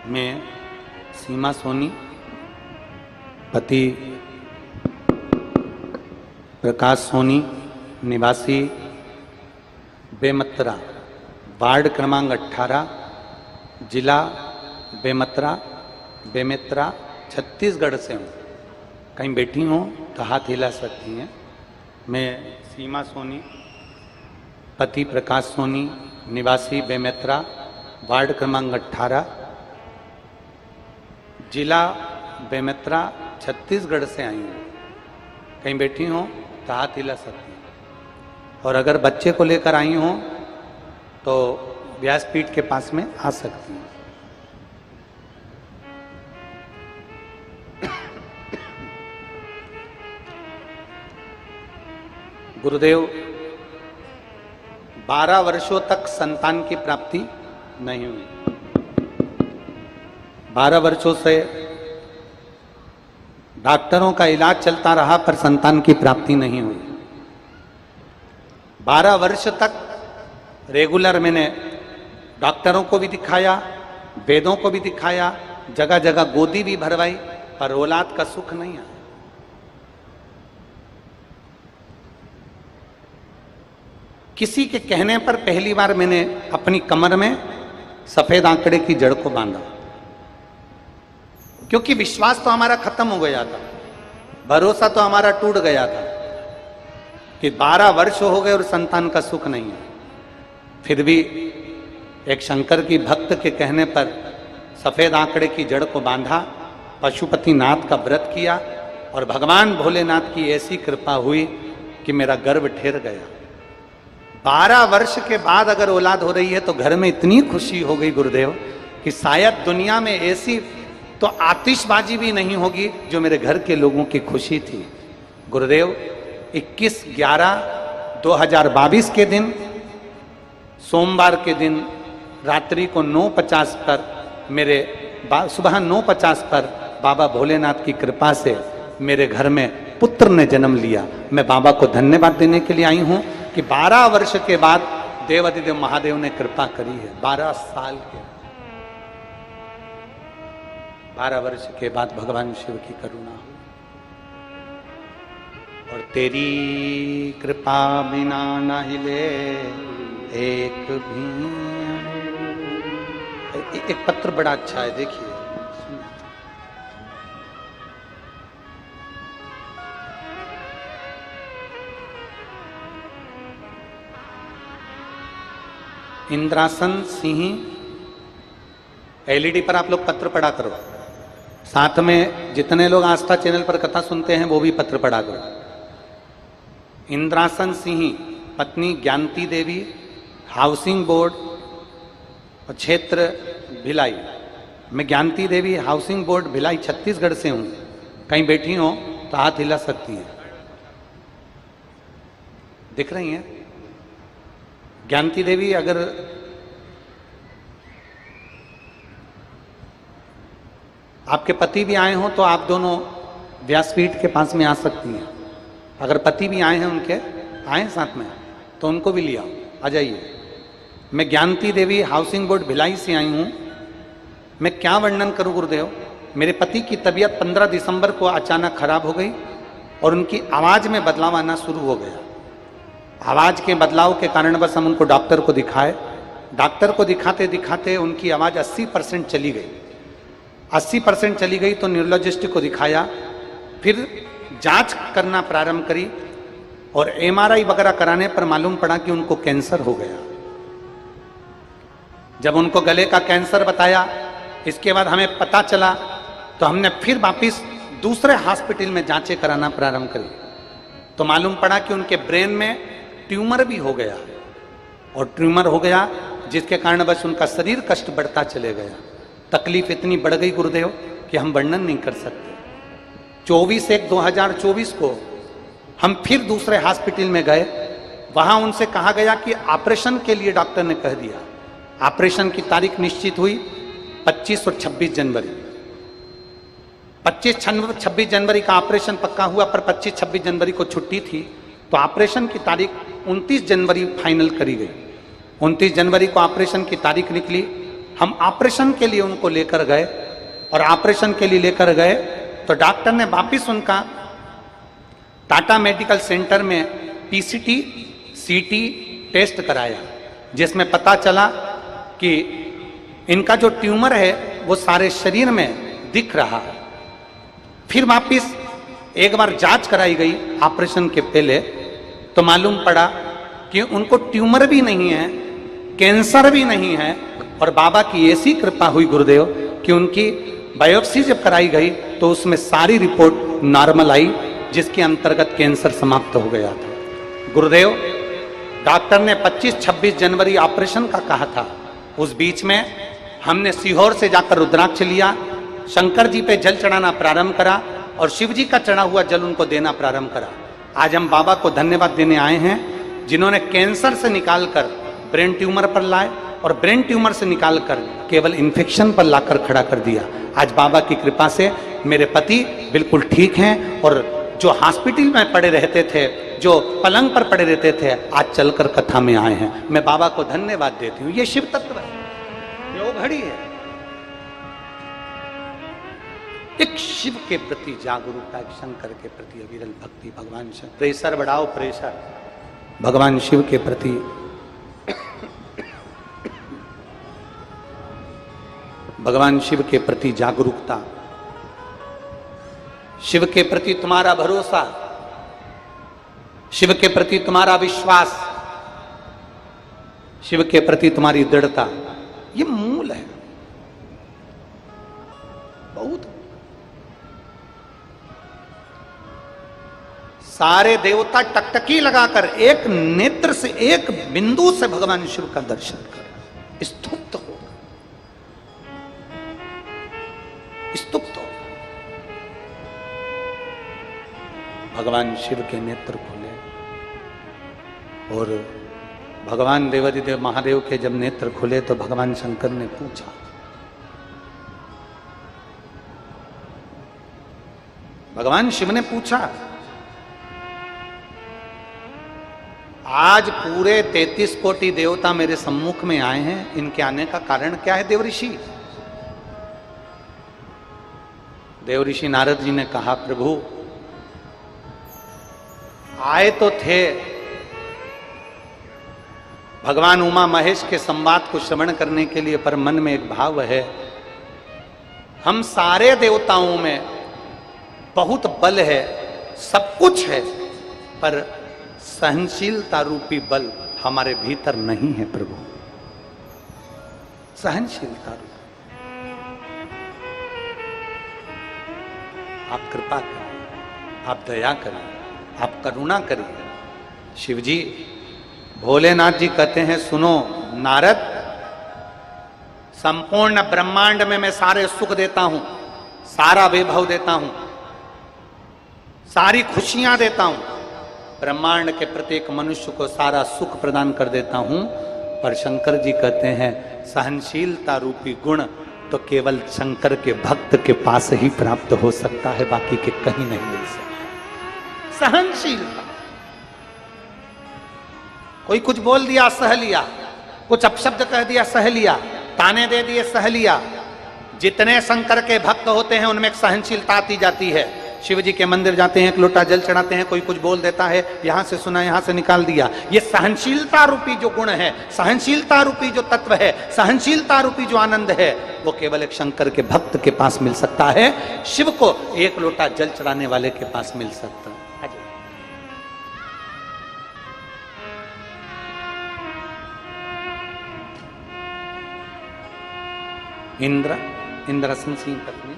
मैं सीमा सोनी, पति प्रकाश सोनी, निवासी बेमत्रा, वार्ड क्रमांक 18, जिला बेमेत्रा, छत्तीसगढ़ से हूँ। कहीं बैठी हूँ तो हाथ हिला सकती हैं। मैं सीमा सोनी, पति प्रकाश सोनी, निवासी बेमेत्रा, वार्ड क्रमांक 18, जिला बेमेत्रा, छत्तीसगढ़ से आई हूँ। कहीं बैठी हूँ तो हाथ हिला सकती हैं। और अगर बच्चे को लेकर आई हूँ तो व्यासपीठ के पास में आ सकती हैं। गुरुदेव, 12 वर्षों तक संतान की प्राप्ति नहीं हुई। 12 वर्षों से डॉक्टरों का इलाज चलता रहा पर संतान की प्राप्ति नहीं हुई। 12 वर्ष तक रेगुलर मैंने डॉक्टरों को भी दिखाया, वेदों को भी दिखाया, जगह जगह गोदी भी भरवाई, पर औलाद का सुख नहीं आया। किसी के कहने पर पहली बार मैंने अपनी कमर में सफेद आंकड़े की जड़ को बांधा, क्योंकि विश्वास तो हमारा खत्म हो गया था, भरोसा तो हमारा टूट गया था कि 12 वर्ष हो गए और संतान का सुख नहीं है। फिर भी एक शंकर की भक्त के कहने पर सफेद आंकड़े की जड़ को बांधा, पशुपतिनाथ का व्रत किया और भगवान भोलेनाथ की ऐसी कृपा हुई कि मेरा गर्भ ठहर गया। 12 वर्ष के बाद अगर औलाद हो रही है तो घर में इतनी खुशी हो गई गुरुदेव कि शायद दुनिया में ऐसी तो आतिशबाजी भी नहीं होगी जो मेरे घर के लोगों की खुशी थी। गुरुदेव, 21/11/2022 के दिन, सोमवार के दिन रात्रि को 9:50 पर सुबह 9:50 पर बाबा भोलेनाथ की कृपा से मेरे घर में पुत्र ने जन्म लिया। मैं बाबा को धन्यवाद देने के लिए आई हूँ कि 12 वर्ष के बाद देवाधिदेव महादेव ने कृपा करी है। 12 साल के 12 वर्ष के बाद भगवान शिव की करुणा हो। और तेरी कृपा बिना न हिले एक भी। एक पत्र बड़ा अच्छा है, देखिए। इंद्रासन सिंह, एलईडी पर आप लोग पत्र पढ़ा करो, साथ में जितने लोग आस्था चैनल पर कथा सुनते हैं वो भी पत्र पढ़ा करो। इंद्रासन सिंह, पत्नी ज्ञानती देवी, हाउसिंग बोर्ड और क्षेत्र भिलाई। मैं ज्ञानती देवी, हाउसिंग बोर्ड भिलाई, छत्तीसगढ़ से हूँ। कहीं बैठी हो तो हाथ हिला सकती हैं। दिख रही हैं ज्ञानती देवी? अगर आपके पति भी आए हों तो आप दोनों व्यासपीठ के पास में आ सकती हैं। अगर पति भी आए हैं उनके, आए साथ में, तो उनको भी लिया, आ जाइए। मैं ज्ञानती देवी, हाउसिंग बोर्ड भिलाई से आई हूँ। मैं क्या वर्णन करूँ गुरुदेव, मेरे पति की तबीयत 15 दिसंबर को अचानक खराब हो गई और उनकी आवाज़ में बदलाव आना शुरू हो गया। आवाज़ के बदलाव के कारण बस हम उनको डॉक्टर को दिखाए। डॉक्टर को दिखाते दिखाते उनकी आवाज़ 80% चली गई। 80% चली गई तो न्यूरोलॉजिस्ट को दिखाया, फिर जांच करना प्रारंभ करी और एमआरआई वगैरह कराने पर मालूम पड़ा कि उनको कैंसर हो गया। जब उनको गले का कैंसर बताया, इसके बाद हमें पता चला तो हमने फिर वापिस दूसरे हॉस्पिटल में जांचें कराना प्रारंभ करी तो मालूम पड़ा कि उनके ब्रेन में ट्यूमर भी हो गया। और ट्यूमर हो गया, जिसके कारण बस उनका शरीर कष्ट बढ़ता चले गया। तकलीफ इतनी बढ़ गई गुरुदेव कि हम वर्णन नहीं कर सकते। 24/1/2024 को हम फिर दूसरे हॉस्पिटल में गए। वहां उनसे कहा गया कि ऑपरेशन के लिए डॉक्टर ने कह दिया। ऑपरेशन की तारीख निश्चित हुई 25 और 26 जनवरी। 25-26 जनवरी का ऑपरेशन पक्का हुआ, पर 25-26 जनवरी को छुट्टी थी, तो ऑपरेशन की तारीख 29 जनवरी फाइनल करी गई। 29 जनवरी को ऑपरेशन की तारीख निकली। हम ऑपरेशन के लिए उनको लेकर गए, और ऑपरेशन के लिए लेकर गए तो डॉक्टर ने वापिस उनका टाटा मेडिकल सेंटर में पीसीटी सीटी टेस्ट कराया, जिसमें पता चला कि इनका जो ट्यूमर है वो सारे शरीर में दिख रहा है। फिर वापिस एक बार जांच कराई गई ऑपरेशन के पहले, तो मालूम पड़ा कि उनको ट्यूमर भी नहीं है, कैंसर भी नहीं है, और बाबा की ऐसी कृपा हुई गुरुदेव कि उनकी बायोप्सी जब कराई गई तो उसमें सारी रिपोर्ट नॉर्मल आई, जिसके अंतर्गत कैंसर समाप्त हो गया था। गुरुदेव, डॉक्टर ने 25-26 जनवरी ऑपरेशन का कहा था। उस बीच में हमने सीहोर से जाकर रुद्राक्ष लिया, शंकर जी पे जल चढ़ाना प्रारंभ करा, और शिव जी का चढ़ा हुआ जल उनको देना प्रारंभ करा। आज हम बाबा को धन्यवाद देने आए हैं, जिन्होंने कैंसर से निकालकर ब्रेन ट्यूमर पर लाए, और ब्रेन ट्यूमर से निकालकर केवल इन्फेक्शन पर लाकर खड़ा कर दिया। आज बाबा की कृपा से मेरे पति बिल्कुल ठीक हैं, और जो हॉस्पिटल में पड़े रहते थे, जो पलंग पर पड़े रहते थे, आज चलकर कथा में आए हैं। मैं बाबा को धन्यवाद देती हूँ। ये शिव तत्व है, ये वो घड़ी है। एक शिव के प्रति जागरूकता, एक शंकर के प्रति अविरल भक्ति, भगवान शिव, प्रेशर बढ़ाओ प्रेशर, भगवान शिव के प्रति भगवान शिव के प्रति जागरूकता, शिव के प्रति तुम्हारा भरोसा, शिव के प्रति तुम्हारा विश्वास, शिव के प्रति तुम्हारी दृढ़ता, ये मूल है। बहुत सारे देवता टकटकी लगाकर एक नेत्र से, एक बिंदु से भगवान शिव का दर्शन कर स्तुप्त हो, स्तुप्त हो। भगवान शिव के नेत्र खुले, और भगवान देवादिदेव महादेव के जब नेत्र खुले तो भगवान शंकर ने पूछा, भगवान शिव ने पूछा, आज पूरे 33 कोटि देवता मेरे सम्मुख में आए हैं, इनके आने का कारण क्या है देवऋषि? देवऋषि नारद जी ने कहा, प्रभु आए तो थे भगवान उमा महेश के संवाद को श्रवण करने के लिए, पर मन में एक भाव है, हम सारे देवताओं में बहुत बल है, सब कुछ है, पर सहनशीलता रूपी बल हमारे भीतर नहीं है प्रभु। सहनशीलता रूपी, आप कृपा करें, आप दया करें, आप करुणा करिए। शिव जी, भोलेनाथ जी कहते हैं, सुनो नारद, संपूर्ण ब्रह्मांड में मैं सारे सुख देता हूं, सारा वैभव देता हूं, सारी खुशियां देता हूं, ब्रह्मांड के प्रत्येक मनुष्य को सारा सुख प्रदान कर देता हूं, पर शंकर जी कहते हैं सहनशीलता रूपी गुण तो केवल शंकर के भक्त के पास ही प्राप्त हो सकता है, बाकी के कहीं नहीं मिल सकता। सहनशीलता, कोई कुछ बोल दिया सह लिया, कुछ अपशब्द कह दिया सह लिया, ताने दे दिए सह लिया। जितने शंकर के भक्त होते हैं उनमें एक सहनशीलता आती जाती है। शिव जी के मंदिर जाते हैं, एक लोटा जल चढ़ाते हैं, कोई कुछ बोल देता है, यहां से सुना यहां से निकाल दिया। ये सहनशीलता रूपी जो गुण है, सहनशीलता रूपी जो तत्व है, सहनशीलता रूपी जो आनंद है, वो केवल एक शंकर के भक्त के पास मिल सकता है। शिव को एक लोटा जल चढ़ाने वाले के पास मिल सकता है। इंद्रसन सिंह पत्नी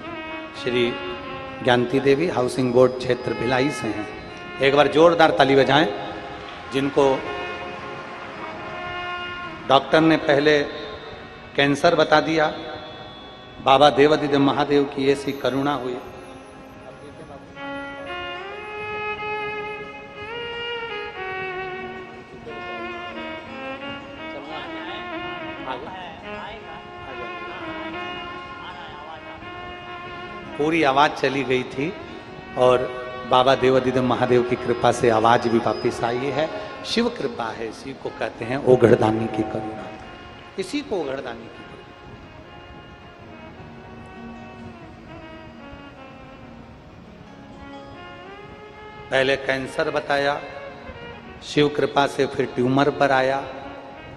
श्री ज्ञानती देवी, हाउसिंग बोर्ड क्षेत्र भिलाई से हैं। एक बार जोरदार ताली बजाएं जिनको डॉक्टर ने पहले कैंसर बता दिया, बाबा देवादिदेव महादेव की ऐसी करुणा हुई। पूरी आवाज चली गई थी और बाबा देवादिदेव महादेव की कृपा से आवाज भी वापिस आई है। शिव कृपा है, इसी को कहते हैं ओघड़दानी की करुणा, इसी को ओघड़दानी की करुणा। पहले कैंसर बताया, शिव कृपा से फिर ट्यूमर पर आया,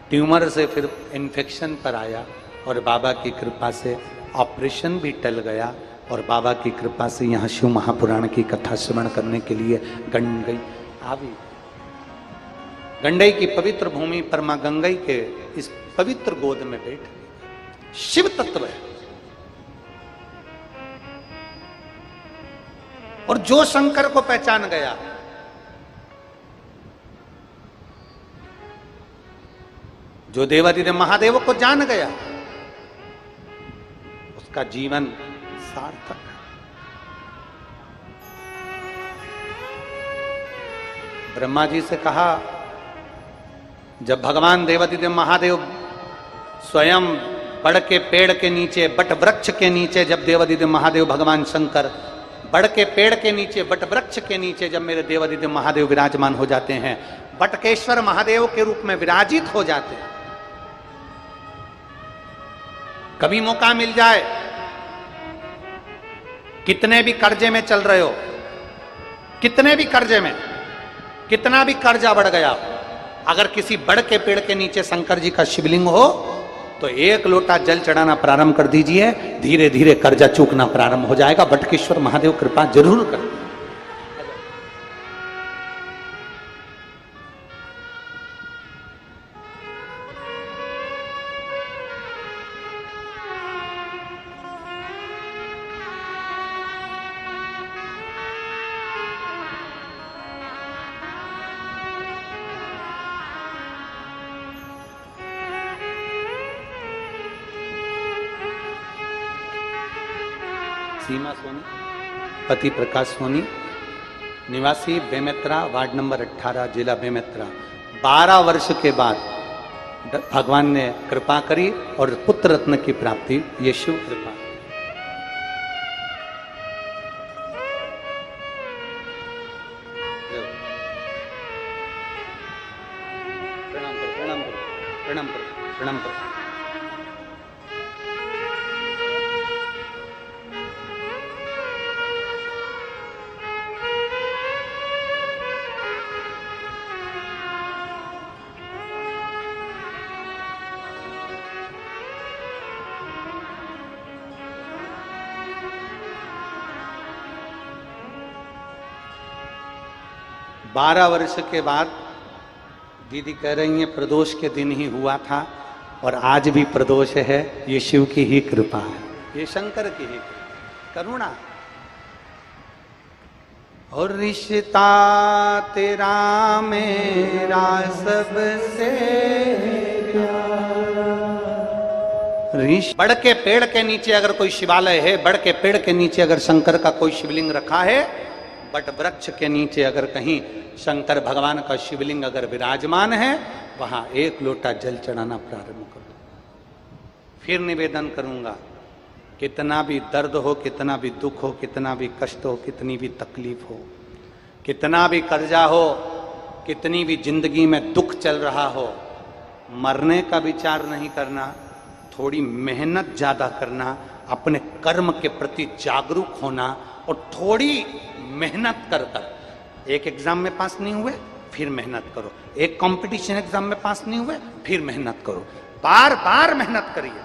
ट्यूमर से फिर इन्फेक्शन पर आया और बाबा की कृपा से ऑपरेशन भी टल गया और बाबा की कृपा से यहाँ शिव महापुराण की कथा श्रवण करने के लिए गंगई आवी। गंडई की पवित्र भूमि पर मां गंगई के इस पवित्र गोद में बैठ शिव तत्व है। और जो शंकर को पहचान गया, जो देवादिदेव महादेव को जान गया, उसका जीवन सार्थक है। ब्रह्मा जी से कहा, जब भगवान देवादिदेव महादेव स्वयं बड़ के पेड़ के नीचे, बट वृक्ष के नीचे, जब देवादिदेव महादेव भगवान शंकर बड़ के पेड़ के नीचे, बट वृक्ष के नीचे जब मेरे देवादिदेव महादेव विराजमान हो जाते हैं, बटकेश्वर महादेव के रूप में विराजित हो जाते हैं। कभी मौका मिल जाए, कितने भी कर्जे में चल रहे हो, कितने भी कर्जे में, कितना भी कर्जा बढ़ गया, अगर किसी बड़ के पेड़ के नीचे शंकर जी का शिवलिंग हो तो एक लोटा जल चढ़ाना प्रारंभ कर दीजिए, धीरे धीरे कर्जा चूकना प्रारंभ हो जाएगा। बटकेश्वर महादेव कृपा जरूर कर। सीमा सोनी, पति प्रकाश सोनी, निवासी बेमेत्रा, वार्ड नंबर 18, जिला बेमेत्रा। 12 वर्ष के बाद भगवान ने कृपा करी और पुत्र रत्न की प्राप्ति, ये शिव कृपा। प्रणाम करो, प्रणाम करो, प्रणाम करो, प्रणाम करो। 12 वर्ष के बाद दीदी कह रही हैं प्रदोष के दिन ही हुआ था और आज भी प्रदोष है। ये शिव की ही कृपा है, ये शंकर की ही करुणा। और रिश्ता तेरा मेरा सबसे बड़ के पेड़ के नीचे अगर कोई शिवालय है, बड़ के पेड़ के नीचे अगर शंकर का कोई शिवलिंग रखा है, बट वृक्ष के नीचे अगर कहीं शंकर भगवान का शिवलिंग अगर विराजमान है, वहां एक लोटा जल चढ़ाना प्रारंभ कर दो। फिर निवेदन करूंगा, कितना भी दर्द हो, कितना भी दुख हो, कितना भी कष्ट हो, कितनी भी तकलीफ हो, कितना भी कर्जा हो, कितनी भी जिंदगी में दुख चल रहा हो, मरने का विचार नहीं करना, थोड़ी मेहनत ज्यादा करना, अपने कर्म के प्रति जागरूक होना और थोड़ी मेहनत कर कर। एक एग्जाम में पास नहीं हुए, फिर मेहनत करो। एक कंपटीशन एग्जाम में पास नहीं हुए, फिर मेहनत करो। बार बार मेहनत करिए,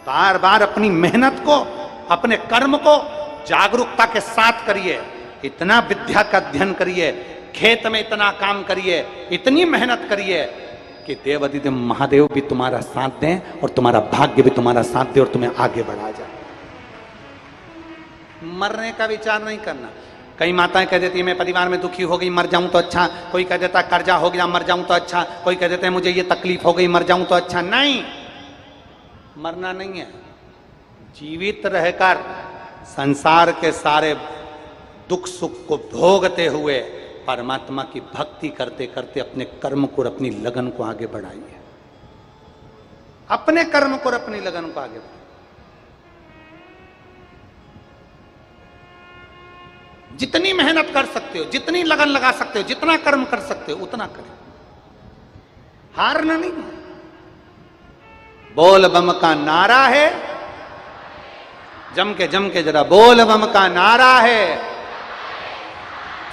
बार बार अपनी मेहनत को, अपने कर्म को जागरूकता के साथ करिए। इतना विद्या का अध्ययन करिए, खेत में इतना काम करिए, इतनी मेहनत करिए कि देवादिदेव महादेव भी तुम्हारा साथ दें और तुम्हारा भाग्य भी तुम्हारा साथ दे और तुम्हें आगे बढ़ा जाए। मरने का विचार नहीं करना। कई माताएं कह देती है मैं परिवार में दुखी हो गई मर जाऊं तो अच्छा, कोई कह देता कर्जा हो गया मर जाऊं तो अच्छा, कोई कह देते हैं मुझे ये तकलीफ हो गई मर जाऊं तो अच्छा। नहीं, मरना नहीं है, जीवित रहकर संसार के सारे दुख सुख को भोगते हुए परमात्मा की भक्ति करते करते अपने कर्म को और अपनी लगन को आगे बढ़ाइए, अपने कर्म को और अपनी लगन को आगे बढ़ाइए। जितनी मेहनत कर सकते हो, जितनी लगन लगा सकते हो, जितना कर्म कर सकते हो उतना करें, हारना नहीं। बोल बम का नारा है, जम के जरा बोल बम का नारा है,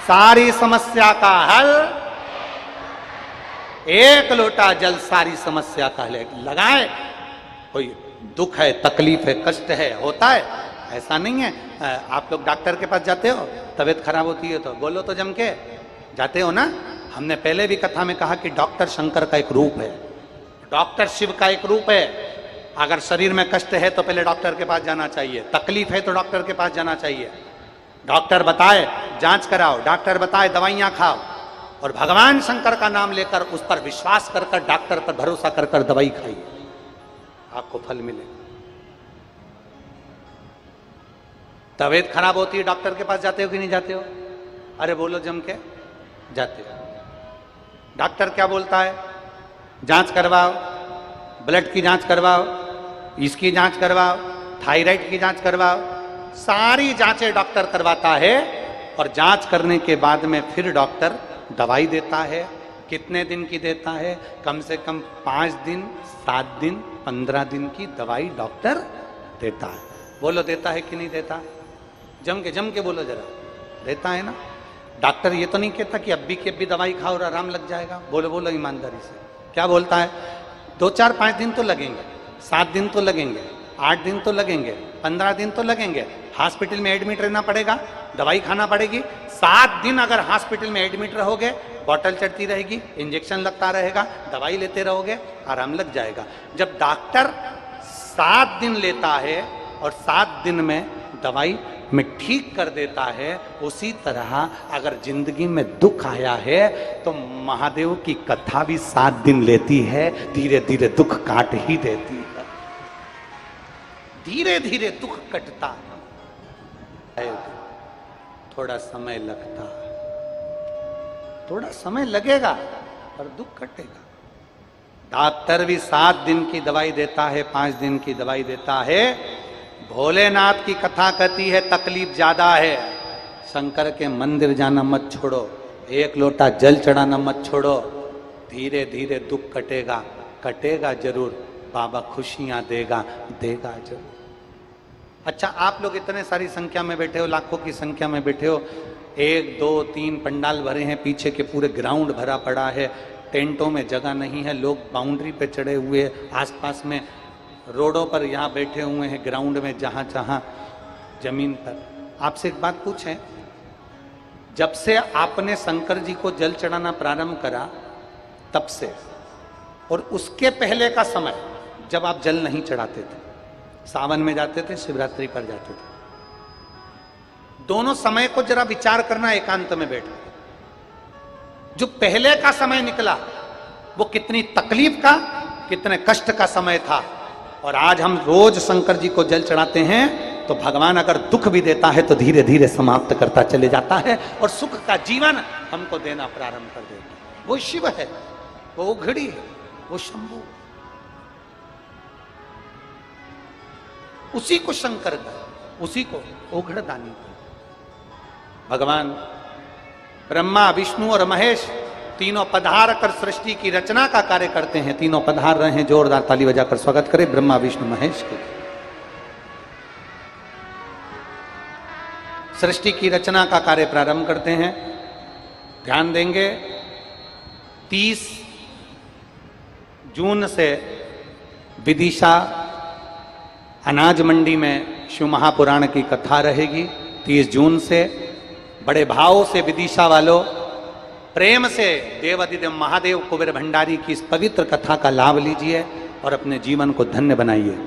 सारी समस्या का हल, एक लोटा जल सारी समस्या का हल। लगाए, कोई दुख है तकलीफ है कष्ट है होता है, ऐसा नहीं है। आप लोग डॉक्टर के पास जाते हो, तबीयत खराब होती है तो बोलो तो जम के जाते हो ना। हमने पहले भी कथा में कहा कि डॉक्टर शंकर का एक रूप है, डॉक्टर शिव का एक रूप है। अगर शरीर में कष्ट है तो पहले डॉक्टर के पास जाना चाहिए, तकलीफ है तो डॉक्टर के पास जाना चाहिए। डॉक्टर बताए जांच कराओ, डॉक्टर बताए दवाइयां खाओ, और भगवान शंकर का नाम लेकर उस पर विश्वास कर कर डॉक्टर पर भरोसा कर कर दवाई खाइए, आपको फल मिलेगा। तबीयत खराब होती है डॉक्टर के पास जाते हो कि नहीं जाते हो? अरे बोलो जम के जाते हो। डॉक्टर क्या बोलता है? जांच करवाओ, ब्लड की जांच करवाओ, इसकी जांच करवाओ, थायराइड की जांच करवाओ, सारी जांचें डॉक्टर करवाता है। और जांच करने के बाद में फिर डॉक्टर दवाई देता है। कितने दिन की देता है? कम से कम 5 दिन, 7 दिन, 15 दिन की दवाई डॉक्टर देता है। बोलो देता है कि नहीं देता? जम के बोलो जरा, देता है ना। डॉक्टर ये तो नहीं कहता कि अभी की अभी दवाई खाओ और आराम लग जाएगा। बोलो बोलो ईमानदारी से, क्या बोलता है? 2, 4, 5 दिन तो लगेंगे, 7 दिन तो लगेंगे, 8 दिन तो लगेंगे, 15 दिन तो लगेंगे, हॉस्पिटल में एडमिट रहना पड़ेगा, दवाई खाना पड़ेगी। 7 दिन अगर हॉस्पिटल में एडमिट रहोगे, बॉटल चढ़ती रहेगी, इंजेक्शन लगता रहेगा, दवाई लेते रहोगे, आराम लग जाएगा। जब डॉक्टर 7 दिन लेता है और 7 दिन में दवाई में ठीक कर देता है, उसी तरह अगर जिंदगी में दुख आया है तो महादेव की कथा भी 7 दिन लेती है, धीरे धीरे दुख काट ही देती है, धीरे धीरे दुख कटता है। थोड़ा समय लगता, थोड़ा समय लगेगा पर दुख कटेगा। डॉक्टर भी 7 दिन की दवाई देता है, 5 दिन की दवाई देता है। भोलेनाथ की कथा कहती है तकलीफ ज्यादा है, शंकर के मंदिर जाना मत छोड़ो, 1 लोटा जल चढ़ाना मत छोड़ो, धीरे धीरे दुख कटेगा, कटेगा जरूर, बाबा खुशियां देगा, देगा जरूर। अच्छा, आप लोग इतने सारी संख्या में बैठे हो, लाखों की संख्या में बैठे हो, 1, 2, 3 पंडाल भरे हैं, पीछे के पूरे ग्राउंड भरा पड़ा है, टेंटों में जगह नहीं है, लोग बाउंड्री पे चढ़े हुए, आसपास में रोडों पर यहाँ बैठे हुए हैं, ग्राउंड में जहाँ जहाँ जमीन पर। आपसे एक बात पूछें, जब से आपने शंकर जी को जल चढ़ाना प्रारंभ करा तब से, और उसके पहले का समय जब आप जल नहीं चढ़ाते थे, सावन में जाते थे, शिवरात्रि पर जाते थे, दोनों समय को जरा विचार करना एकांत में बैठ। जो पहले का समय निकला वो कितनी तकलीफ का, कितने कष्ट का समय था, और आज हम रोज शंकर जी को जल चढ़ाते हैं तो भगवान अगर दुख भी देता है तो धीरे धीरे समाप्त करता चले जाता है और सुख का जीवन हमको देना प्रारंभ कर देता है। वो शिव है, वो उघड़ी है, वो शंभु, उसी को शंकर का, उसी को उघड़दानी का। भगवान ब्रह्मा विष्णु और महेश तीनों पधार कर सृष्टि की रचना का कार्य करते हैं। तीनों पधार रहे हैं, जोरदार ताली बजाकर स्वागत करें ब्रह्मा विष्णु महेश के। सृष्टि की रचना का कार्य प्रारंभ करते हैं। ध्यान देंगे, 30 जून से विदिशा अनाज मंडी में शिव महापुराण की कथा रहेगी। 30 जून से बड़े भाव से विदिशा वालों प्रेम से देवादिदेव महादेव कुबेर भंडारी की इस पवित्र कथा का लाभ लीजिए और अपने जीवन को धन्य बनाइए।